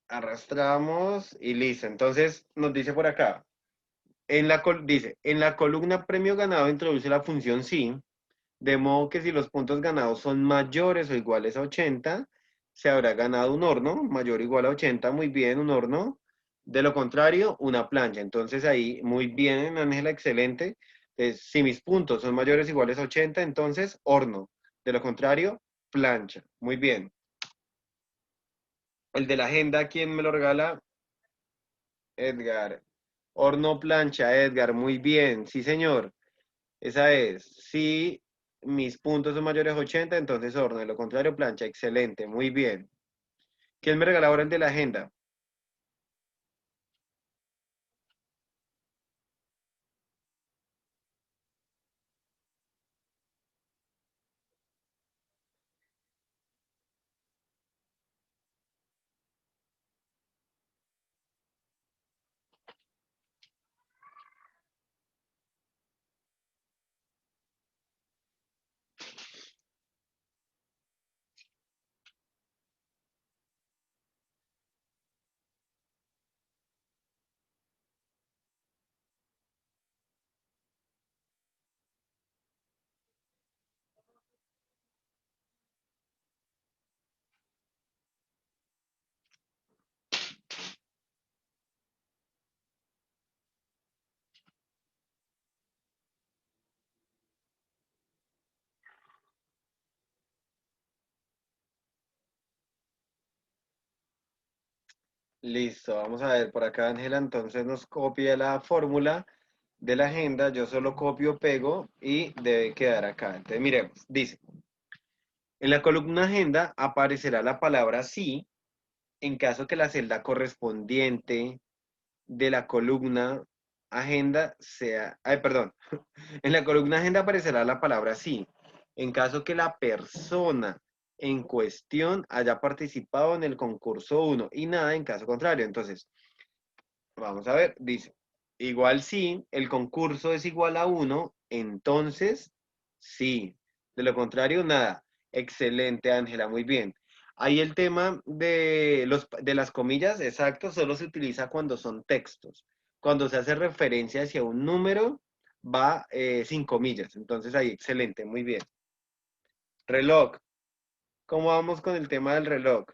Speaker 1: arrastramos y listo. Entonces nos dice por acá, dice, en la columna premio ganado introduce la función sí, de modo que si los puntos ganados son mayores o iguales a 80, se habrá ganado un horno, mayor o igual a 80, muy bien, un horno. De lo contrario, una plancha. Entonces ahí, muy bien, Ángela, excelente. Si mis puntos son mayores o iguales a 80, entonces horno. De lo contrario, plancha. Muy bien. El de la agenda, ¿quién me lo regala? Edgar. Horno, plancha, Edgar. Muy bien. Sí, señor. Esa es. Si mis puntos son mayores a 80, entonces horno. De lo contrario, plancha. Excelente. Muy bien. ¿Quién me regala ahora el de la agenda? Listo, vamos a ver por acá, Ángela, entonces nos copia la fórmula de la agenda, yo solo copio, pego y debe quedar acá. Entonces, miremos, dice, en la columna agenda aparecerá la palabra sí en caso que la celda correspondiente de la columna agenda sea, ay, perdón, en la columna agenda aparecerá la palabra sí, en caso que la persona en cuestión haya participado en el concurso uno y nada en caso contrario. Entonces, vamos a ver, dice, igual si el concurso es igual a uno, entonces sí. De lo contrario, nada. Excelente, Ángela, muy bien. Ahí el tema de las comillas, exacto, solo se utiliza cuando son textos. Cuando se hace referencia hacia un número, va sin comillas. Entonces ahí, excelente, muy bien. Reloj. ¿Cómo vamos con el tema del reloj?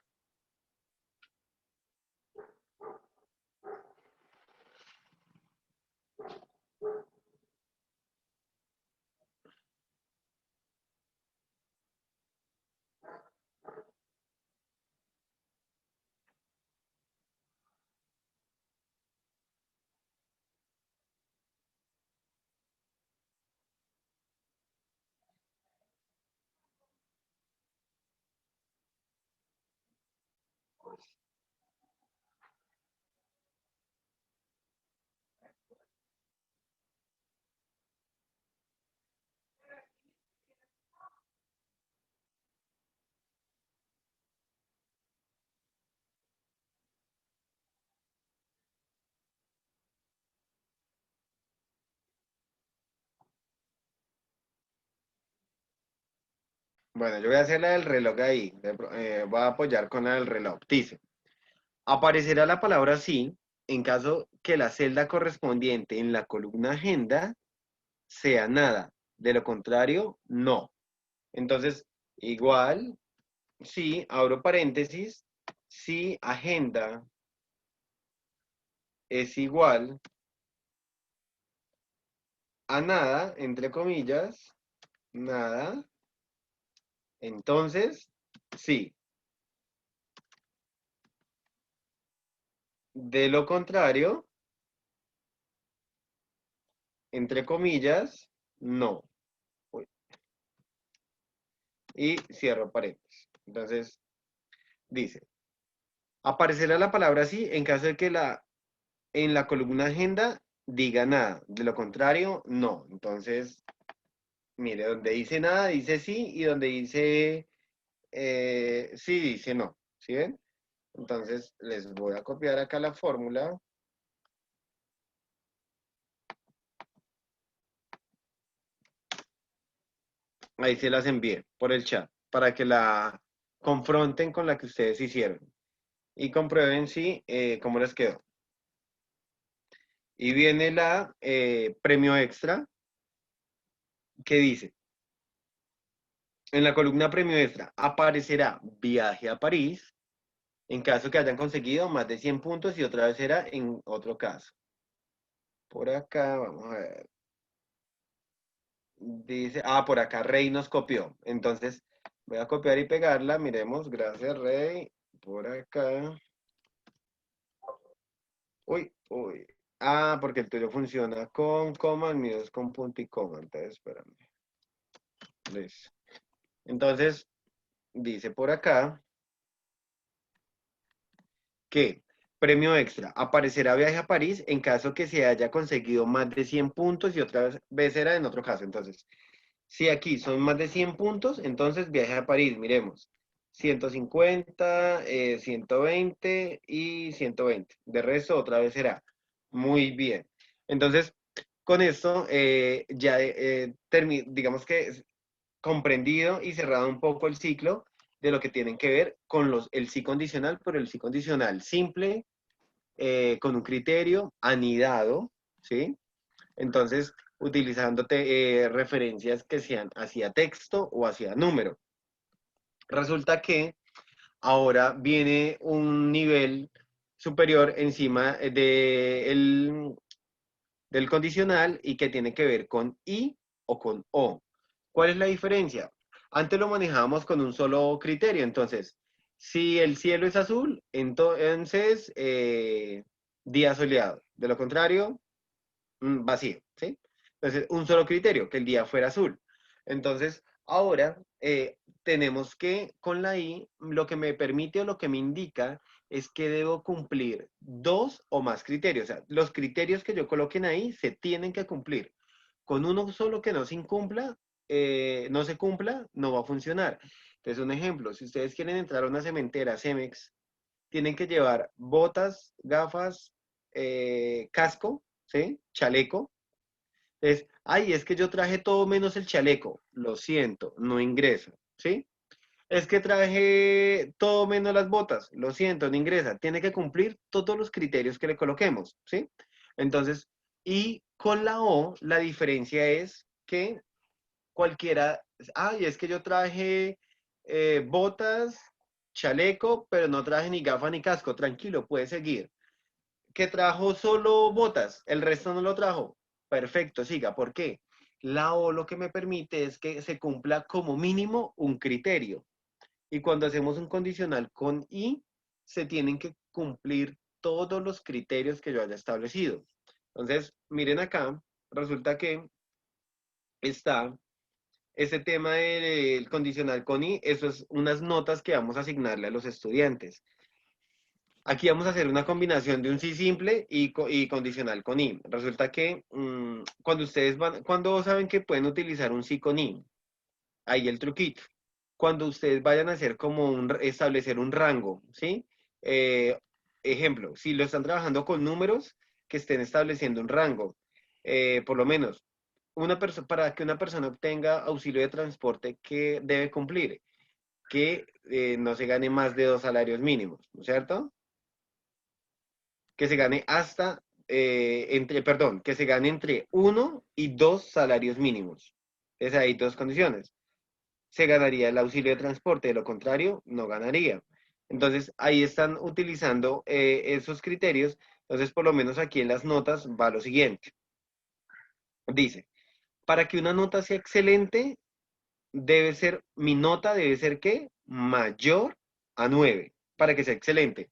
Speaker 1: Bueno, yo voy a hacer la del reloj ahí. Voy a apoyar con la del reloj. Dice. Aparecerá la palabra sí en caso que la celda correspondiente en la columna agenda sea nada. De lo contrario, no. Entonces, igual, sí, abro paréntesis, si agenda es igual a nada, entre comillas, nada, entonces, sí. De lo contrario, entre comillas, no. Uy, y cierro paréntesis. Entonces, dice, aparecerá la palabra sí en caso de que en la columna agenda diga nada. De lo contrario, no. Entonces, mire, donde dice nada, dice sí, y donde dice sí, dice no. ¿Sí ven? Entonces, les voy a copiar acá la fórmula. Ahí se las envié por el chat para que la confronten con la que ustedes hicieron y comprueben si cómo les quedó. Y viene la premio extra que dice, en la columna premio extra aparecerá viaje a París en caso que hayan conseguido más de 100 puntos y otra vez será en otro caso. Por acá, vamos a ver. Dice, por acá Rey nos copió. Entonces, voy a copiar y pegarla. Miremos, gracias Rey. Por acá. Uy, uy. Porque el tuyo funciona con coma, el mío es con punto y coma. Entonces, espérame. Listo. Entonces, dice por acá que premio extra, aparecerá viaje a París en caso que se haya conseguido más de 100 puntos y otra vez será en otro caso. Entonces, si aquí son más de 100 puntos, entonces viaje a París, miremos. 150, 120 y 120. De resto, otra vez será. Muy bien. Entonces, con esto, ya digamos que es comprendido y cerrado un poco el ciclo de lo que tienen que ver con el sí condicional, pero el sí condicional simple, con un criterio anidado, ¿sí? Entonces, utilizándote referencias que sean hacia texto o hacia número. Resulta que ahora viene un nivel superior encima del condicional y que tiene que ver con y o con o. ¿Cuál es la diferencia? Antes lo manejábamos con un solo criterio, entonces, Si el cielo es azul, entonces día soleado. De lo contrario, vacío, ¿sí? Entonces, un solo criterio, que el día fuera azul. Entonces, ahora tenemos que con la I, lo que me permite o lo que me indica es que debo cumplir 2 o más criterios. O sea, los criterios que yo coloquen ahí se tienen que cumplir. Con uno solo que no se incumpla, no se cumpla, no va a funcionar. Entonces, un ejemplo, si ustedes quieren entrar a una cementera Cemex, tienen que llevar botas, gafas, casco, ¿sí? Chaleco. Ay, es que yo traje todo menos el chaleco. Lo siento, no ingresa, ¿sí? Es que traje todo menos las botas. Lo siento, no ingresa. Tiene que cumplir todos los criterios que le coloquemos, ¿sí? Entonces, y con la O, la diferencia es que cualquiera, ay, es que yo traje botas, chaleco, pero no traje ni gafa ni casco. Tranquilo, puede seguir. Que trajo solo botas, el resto no lo trajo. Perfecto, siga. ¿Por qué? La O lo que me permite es que se cumpla como mínimo un criterio. Y cuando hacemos un condicional con I, se tienen que cumplir todos los criterios que yo haya establecido. Entonces, miren acá, resulta que está ese tema del condicional con I, eso es unas notas que vamos a asignarle a los estudiantes. Aquí vamos a hacer una combinación de un sí simple y condicional con I. Resulta que cuando ustedes cuando saben que pueden utilizar un sí con I, ahí el truquito. Cuando ustedes vayan a hacer como establecer un rango, ¿sí? Eh, Ejemplo, si lo están trabajando con números, que estén estableciendo un rango. Por lo menos, para que una persona obtenga auxilio de transporte, ¿qué debe cumplir? Que no se gane más de 2 salarios mínimos, ¿no es cierto? Que se gane que se gane entre 1 y 2 salarios mínimos. Entonces hay dos condiciones. Se ganaría el auxilio de transporte, de lo contrario, no ganaría. Entonces ahí están utilizando esos criterios. Entonces, por lo menos aquí en las notas va lo siguiente. Dice, para que una nota sea excelente, mi nota debe ser ¿qué? Mayor a 9, para que sea excelente.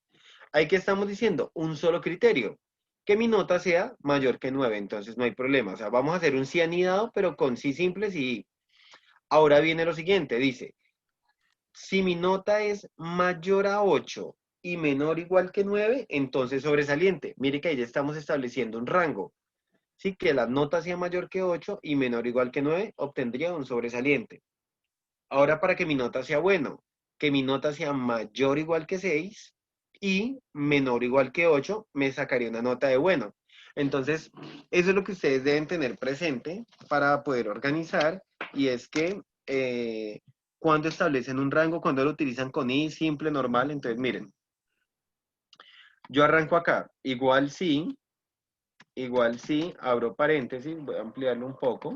Speaker 1: Ahí que estamos diciendo, un solo criterio, que mi nota sea mayor que 9, entonces no hay problema. O sea, vamos a hacer un sí anidado, pero con sí simples y ahora viene lo siguiente, dice, si mi nota es mayor a 8 y menor o igual que 9, entonces sobresaliente. Mire que ahí ya estamos estableciendo un rango. Si que la nota sea mayor que 8 y menor o igual que 9, obtendría un sobresaliente. Ahora para que mi nota sea bueno, que mi nota sea mayor o igual que 6 y menor o igual que 8, me sacaría una nota de bueno. Entonces, eso es lo que ustedes deben tener presente para poder organizar y es que cuando establecen un rango, cuando lo utilizan con I, simple, normal, entonces miren, yo arranco acá, igual sí, abro paréntesis, voy a ampliarlo un poco.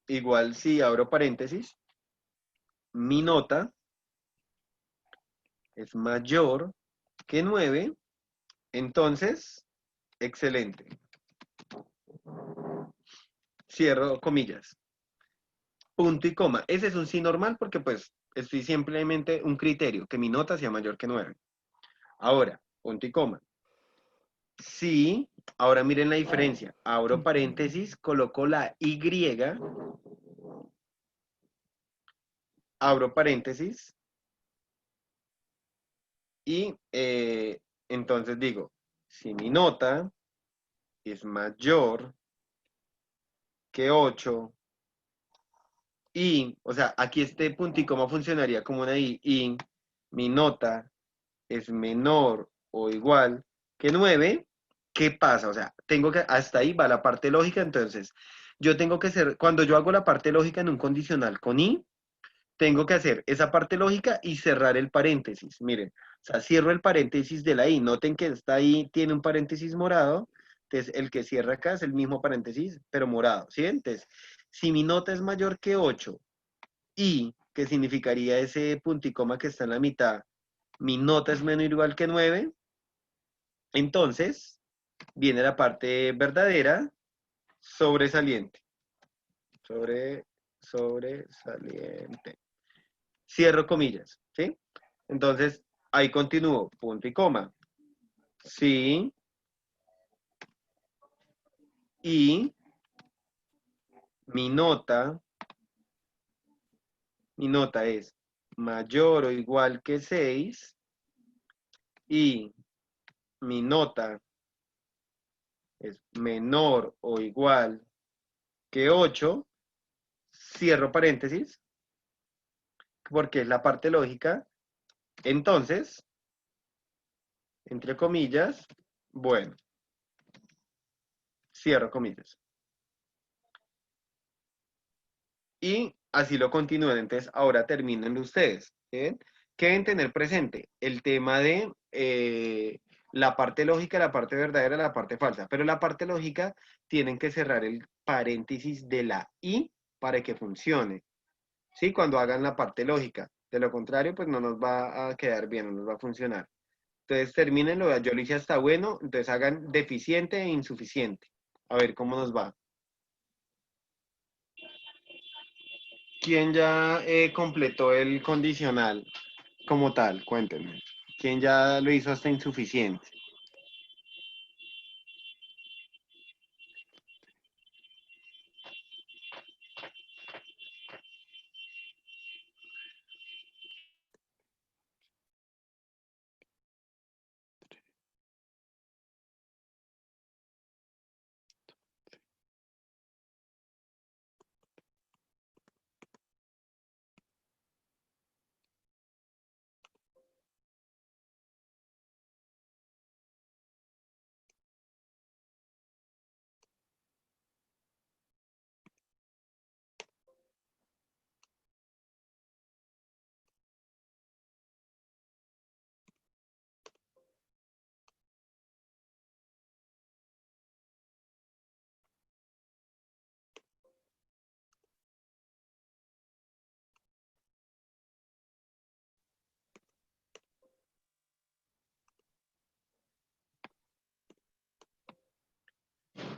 Speaker 1: Igual sí, abro paréntesis, mi nota es mayor que 9, entonces, excelente. Cierro comillas. Punto y coma. Ese es un sí normal porque pues estoy simplemente un criterio, que mi nota sea mayor que 9. Ahora, punto y coma. Sí, ahora miren la diferencia. Abro paréntesis, coloco la Y, abro paréntesis y entonces digo, si mi nota es mayor que 8 y, o sea, aquí este punto y coma funcionaría como una y mi nota es menor o igual que 9, ¿qué pasa? O sea, hasta ahí va la parte lógica, entonces, yo tengo que hacer, cuando yo hago la parte lógica en un condicional con i, tengo que hacer esa parte lógica y cerrar el paréntesis. Miren, o sea, cierro el paréntesis de la i. Noten que está ahí, tiene un paréntesis morado. Entonces, el que cierra acá es el mismo paréntesis, pero morado. ¿Sí? Entonces, si mi nota es mayor que 8 y, que significaría ese punto y coma que está en la mitad, mi nota es menor o igual que 9, entonces viene la parte verdadera sobresaliente. sobresaliente. Cierro comillas, ¿sí? Entonces, ahí continúo, punto y coma. Sí. Y mi nota es mayor o igual que 6 y mi nota es menor o igual que 8, cierro paréntesis, porque es la parte lógica. Entonces, entre comillas, bueno, cierro comillas. Y así lo continúen. Entonces, ahora terminen ustedes. ¿Sí? ¿Qué deben tener presente? El tema de la parte lógica, la parte verdadera, la parte falsa. Pero la parte lógica tienen que cerrar el paréntesis de la I para que funcione. ¿Sí? Cuando hagan la parte lógica. De lo contrario, pues no nos va a quedar bien, no nos va a funcionar. Entonces, termínenlo. Yo lo hice hasta bueno. Entonces, hagan deficiente e insuficiente. A ver cómo nos va. ¿Quién ya completó el condicional como tal? Cuéntenme. ¿Quién ya lo hizo hasta insuficiente?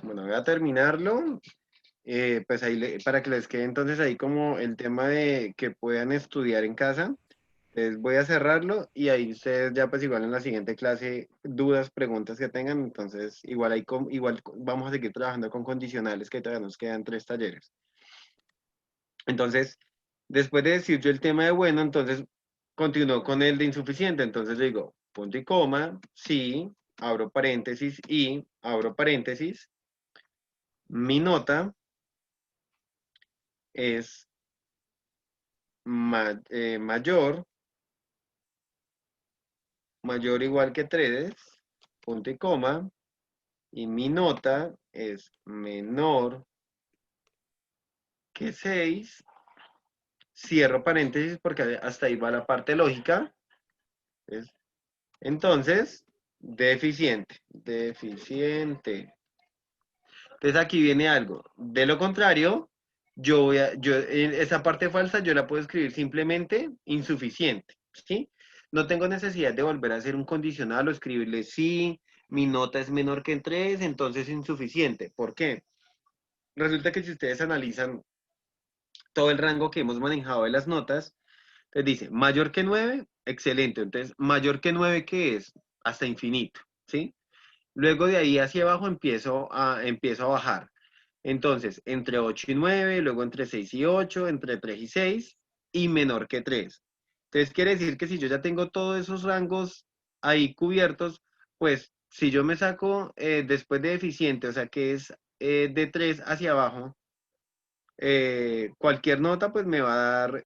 Speaker 1: Bueno, voy a terminarlo. Pues ahí para que les quede entonces ahí como el tema de que puedan estudiar en casa. Entonces voy a cerrarlo y ahí ustedes ya pues igual en la siguiente clase, dudas, preguntas que tengan, entonces igual ahí igual vamos a seguir trabajando con condicionales que todavía nos quedan 3 talleres. Entonces, después de decir yo el tema de bueno, entonces continúo con el de insuficiente. Entonces le digo, punto y coma, sí, abro paréntesis y abro paréntesis. Mi nota es mayor o igual que 3, punto y coma, y mi nota es menor que 6, cierro paréntesis porque hasta ahí va la parte lógica. Entonces, deficiente. Entonces aquí viene algo. De lo contrario, esa parte falsa yo la puedo escribir simplemente insuficiente, ¿sí? No tengo necesidad de volver a hacer un condicional o escribirle sí, mi nota es menor que 3, entonces insuficiente. ¿Por qué? Resulta que si ustedes analizan todo el rango que hemos manejado de las notas, entonces dice mayor que 9, excelente. Entonces, mayor que 9, ¿qué es? Hasta infinito, ¿sí? Luego de ahí hacia abajo empiezo a bajar. Entonces, entre 8 y 9, luego entre 6 y 8, entre 3 y 6, y menor que 3. Entonces, quiere decir que si yo ya tengo todos esos rangos ahí cubiertos, pues si yo me saco después de deficiente, o sea que es de 3 hacia abajo, cualquier nota pues me va a dar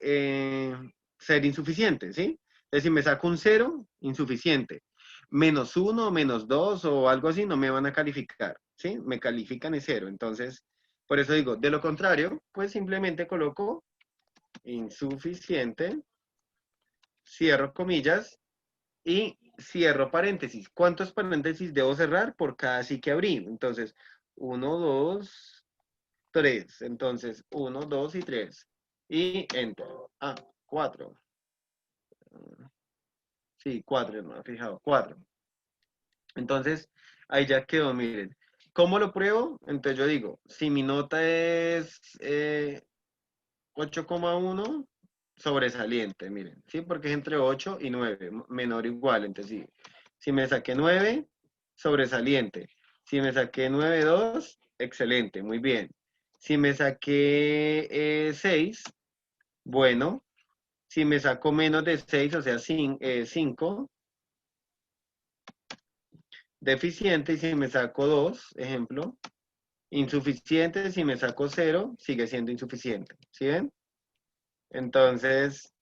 Speaker 1: ser insuficiente, ¿sí? Entonces, si me saco un 0, insuficiente. Menos 1, menos 2 o algo así no me van a calificar, ¿sí? Me califican es 0. Entonces, por eso digo, de lo contrario, pues simplemente coloco insuficiente, cierro comillas y cierro paréntesis. ¿Cuántos paréntesis debo cerrar por cada sí que abrí? Entonces, 1, 2, 3. Entonces, 1, 2 y 3. Y enter. Ah, 4. Sí, 4, no me he fijado. 4. Entonces, ahí ya quedó, miren. ¿Cómo lo pruebo? Entonces yo digo, si mi nota es 8,1, sobresaliente, miren, ¿sí? Porque es entre 8 y 9, menor o igual. Entonces, si me saqué 9, sobresaliente. Si me saqué 9,2, excelente, muy bien. Si me saqué 6, bueno. Si me saco menos de 6, o sea, 5, deficiente. Y si me saco 2, ejemplo, insuficiente. Si me saco 0, sigue siendo insuficiente. ¿Sí ven? Entonces,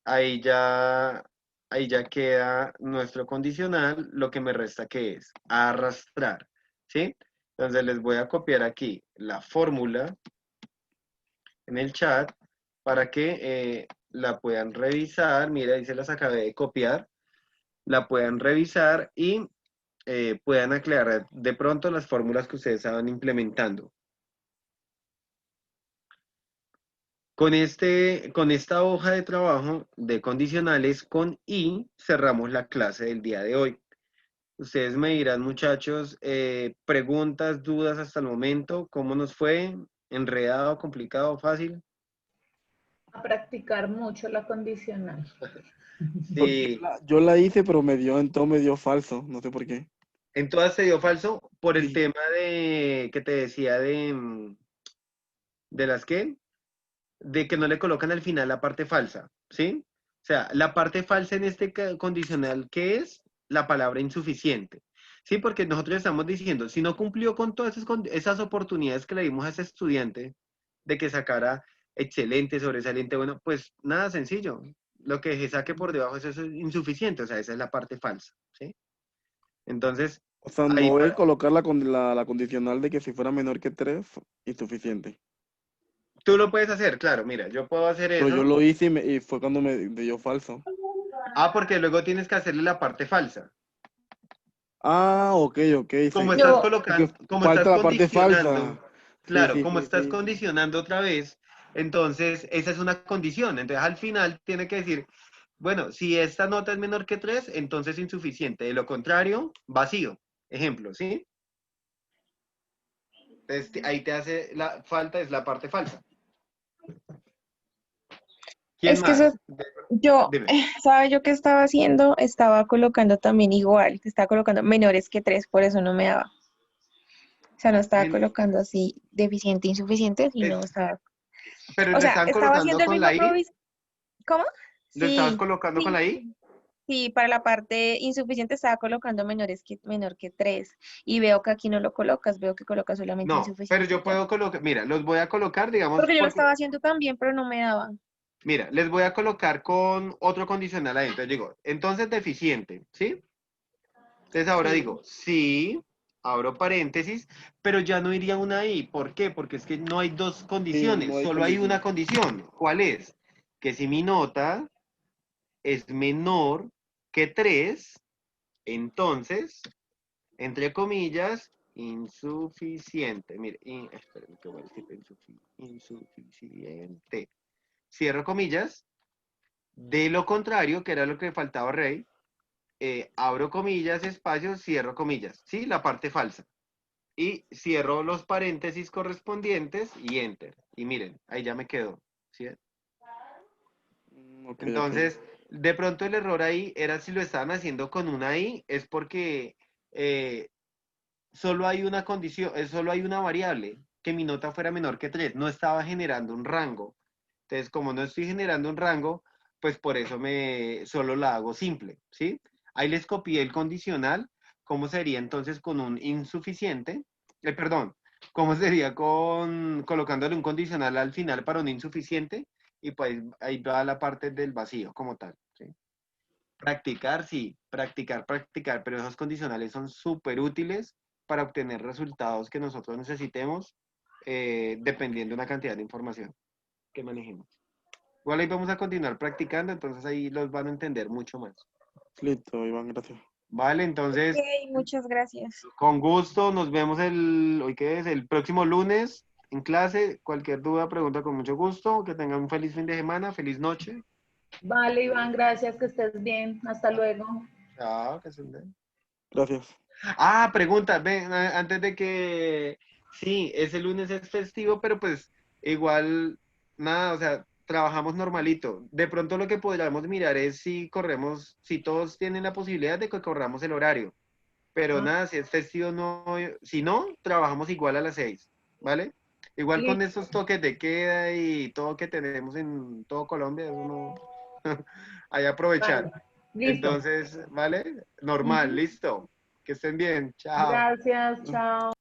Speaker 1: ahí ya, ahí ya queda nuestro condicional. Lo que me resta que es arrastrar. ¿Sí? Entonces les voy a copiar aquí la fórmula en el chat para que la puedan revisar. Mira, ahí se las acabé de copiar. La puedan revisar y puedan aclarar de pronto las fórmulas que ustedes estaban implementando. Con esta hoja de trabajo de condicionales con I, cerramos la clase del día de hoy. Ustedes me dirán, muchachos, preguntas, dudas hasta el momento, ¿cómo nos fue? ¿Enredado, complicado, fácil?
Speaker 2: A practicar mucho la condicional.
Speaker 1: Sí,
Speaker 3: Yo la hice, pero todo me dio falso, no sé por qué.
Speaker 1: en todas se dio falso por el
Speaker 3: Sí.
Speaker 1: tema de que te decía de las que, de que no le colocan al final la parte falsa, ¿sí? O sea, la parte falsa en este condicional, ¿qué es? La palabra insuficiente, ¿sí? Porque nosotros estamos diciendo, si no cumplió con todas esas oportunidades que le dimos a ese estudiante de que sacara excelente, sobresaliente, bueno, pues nada sencillo. Lo que se saque por debajo es eso insuficiente, o sea, esa es la parte falsa, ¿sí? Entonces,
Speaker 3: O sea,
Speaker 1: ahí
Speaker 3: no voy a colocar la condicional de que si fuera menor que 3, insuficiente.
Speaker 1: tú lo puedes hacer, claro, mira, yo puedo hacer
Speaker 3: Pero yo
Speaker 1: eso.
Speaker 3: lo hice y fue cuando me dio falso.
Speaker 1: Ah, porque luego tienes que hacerle la parte falsa.
Speaker 3: Ah, ok, ok,
Speaker 1: Como
Speaker 3: sí.
Speaker 1: estás
Speaker 2: Yo,
Speaker 3: Porque
Speaker 1: colocando, como estás
Speaker 3: falta la parte falsa.
Speaker 1: condicionando,
Speaker 3: Sí,
Speaker 1: claro,
Speaker 3: sí,
Speaker 1: como
Speaker 3: sí,
Speaker 1: estás
Speaker 3: sí.
Speaker 1: condicionando otra vez, entonces esa es una condición. Entonces al final tiene que decir, bueno, si esta nota es menor que 3, entonces insuficiente. De lo contrario, vacío. Ejemplo, ¿sí? Entonces ahí te hace la falta, es la parte falsa. ¿Quién
Speaker 4: Es que eso,
Speaker 1: más?
Speaker 4: yo,
Speaker 1: Dime.
Speaker 4: ¿sabe yo qué estaba haciendo? Estaba colocando también igual, estaba colocando menores que 3, por eso no me daba. O sea, no estaba
Speaker 1: Men-
Speaker 4: colocando así deficiente, insuficiente,
Speaker 1: es-
Speaker 4: sino estaba,
Speaker 1: pero
Speaker 4: o
Speaker 1: lo
Speaker 4: sea,
Speaker 1: estaban
Speaker 4: estaba
Speaker 1: colocando
Speaker 4: haciendo el
Speaker 1: con la
Speaker 4: mismo
Speaker 1: I.
Speaker 4: ¿Cómo?
Speaker 1: ¿Lo estabas
Speaker 4: Sí,
Speaker 1: colocando con
Speaker 4: sí,
Speaker 1: la I?
Speaker 4: sí. Sí, para la parte insuficiente estaba colocando menor que 3. Y veo que aquí no lo colocas, veo que colocas solamente
Speaker 1: No, pero
Speaker 4: insuficiente
Speaker 1: yo
Speaker 4: y ya.
Speaker 1: puedo colocar, mira, los voy a colocar, digamos,
Speaker 4: Porque yo lo
Speaker 1: porque
Speaker 4: estaba haciendo también, pero no me daba.
Speaker 1: mira, les voy a colocar con otro condicional adentro. Digo, entonces deficiente, ¿sí? Entonces ahora
Speaker 4: Sí.
Speaker 1: digo, sí, abro paréntesis, pero ya no iría una I. ¿Por qué? Porque es que no hay dos
Speaker 3: Sí,
Speaker 1: condiciones,
Speaker 3: no hay
Speaker 1: solo hay una
Speaker 3: condición.
Speaker 1: condición. ¿Cuál es? Que si mi nota es menor que 3, entonces, entre comillas, insuficiente. Mire, espérenme que voy a decir insuficiente. Cierro comillas. De lo contrario, que era lo que faltaba a Rey, abro comillas, espacio, cierro comillas, ¿sí? La parte falsa. Y cierro los paréntesis correspondientes y enter. Y miren, ahí ya me quedó, ¿sí?
Speaker 3: Ok, ok.
Speaker 1: Entonces, de pronto el error ahí era si lo estaban haciendo con una I, es porque eh, solo hay una condición, solo hay una variable, que mi nota fuera menor que 3, no estaba generando un rango. Entonces, como no estoy generando un rango, pues por eso solo la hago simple, ¿sí? Ahí les copié el condicional, ¿cómo sería entonces con un insuficiente? Perdón, ¿cómo sería colocándole un condicional al final para un insuficiente? Y pues ahí va la parte del vacío como tal, ¿sí? Practicar, sí, practicar, pero esos condicionales son súper útiles para obtener resultados que nosotros necesitemos dependiendo de una cantidad de información que manejemos. Igual ahí vamos a continuar practicando, entonces ahí los van a entender mucho más.
Speaker 3: Listo, Iván, gracias.
Speaker 1: Vale,
Speaker 4: Ok,
Speaker 1: entonces,
Speaker 4: muchas gracias.
Speaker 1: con gusto, nos vemos hoy qué es, el próximo lunes en clase. Cualquier duda, pregunta con mucho gusto. Que tengan un feliz fin de semana, feliz noche.
Speaker 2: Vale, Iván, gracias, que estés bien. Hasta luego.
Speaker 1: Chao, que se den.
Speaker 3: Gracias.
Speaker 1: Ah, pregunta, ven, antes de que... Sí, ese lunes es festivo, pero pues igual, nada, o sea, trabajamos normalito. De pronto lo que podríamos mirar es si corremos, si todos tienen la posibilidad de que corramos el horario. Pero
Speaker 2: Ah,
Speaker 1: nada, si es festivo, no, si no, trabajamos igual a las 6, ¿vale? Igual con
Speaker 2: listo,
Speaker 1: estos toques de queda y todo que tenemos en todo Colombia, uno hay que aprovechar.
Speaker 2: vale, listo.
Speaker 1: Entonces, ¿vale? Normal,
Speaker 2: Ujú.
Speaker 1: listo. Que estén bien, chao.
Speaker 2: Gracias, chao.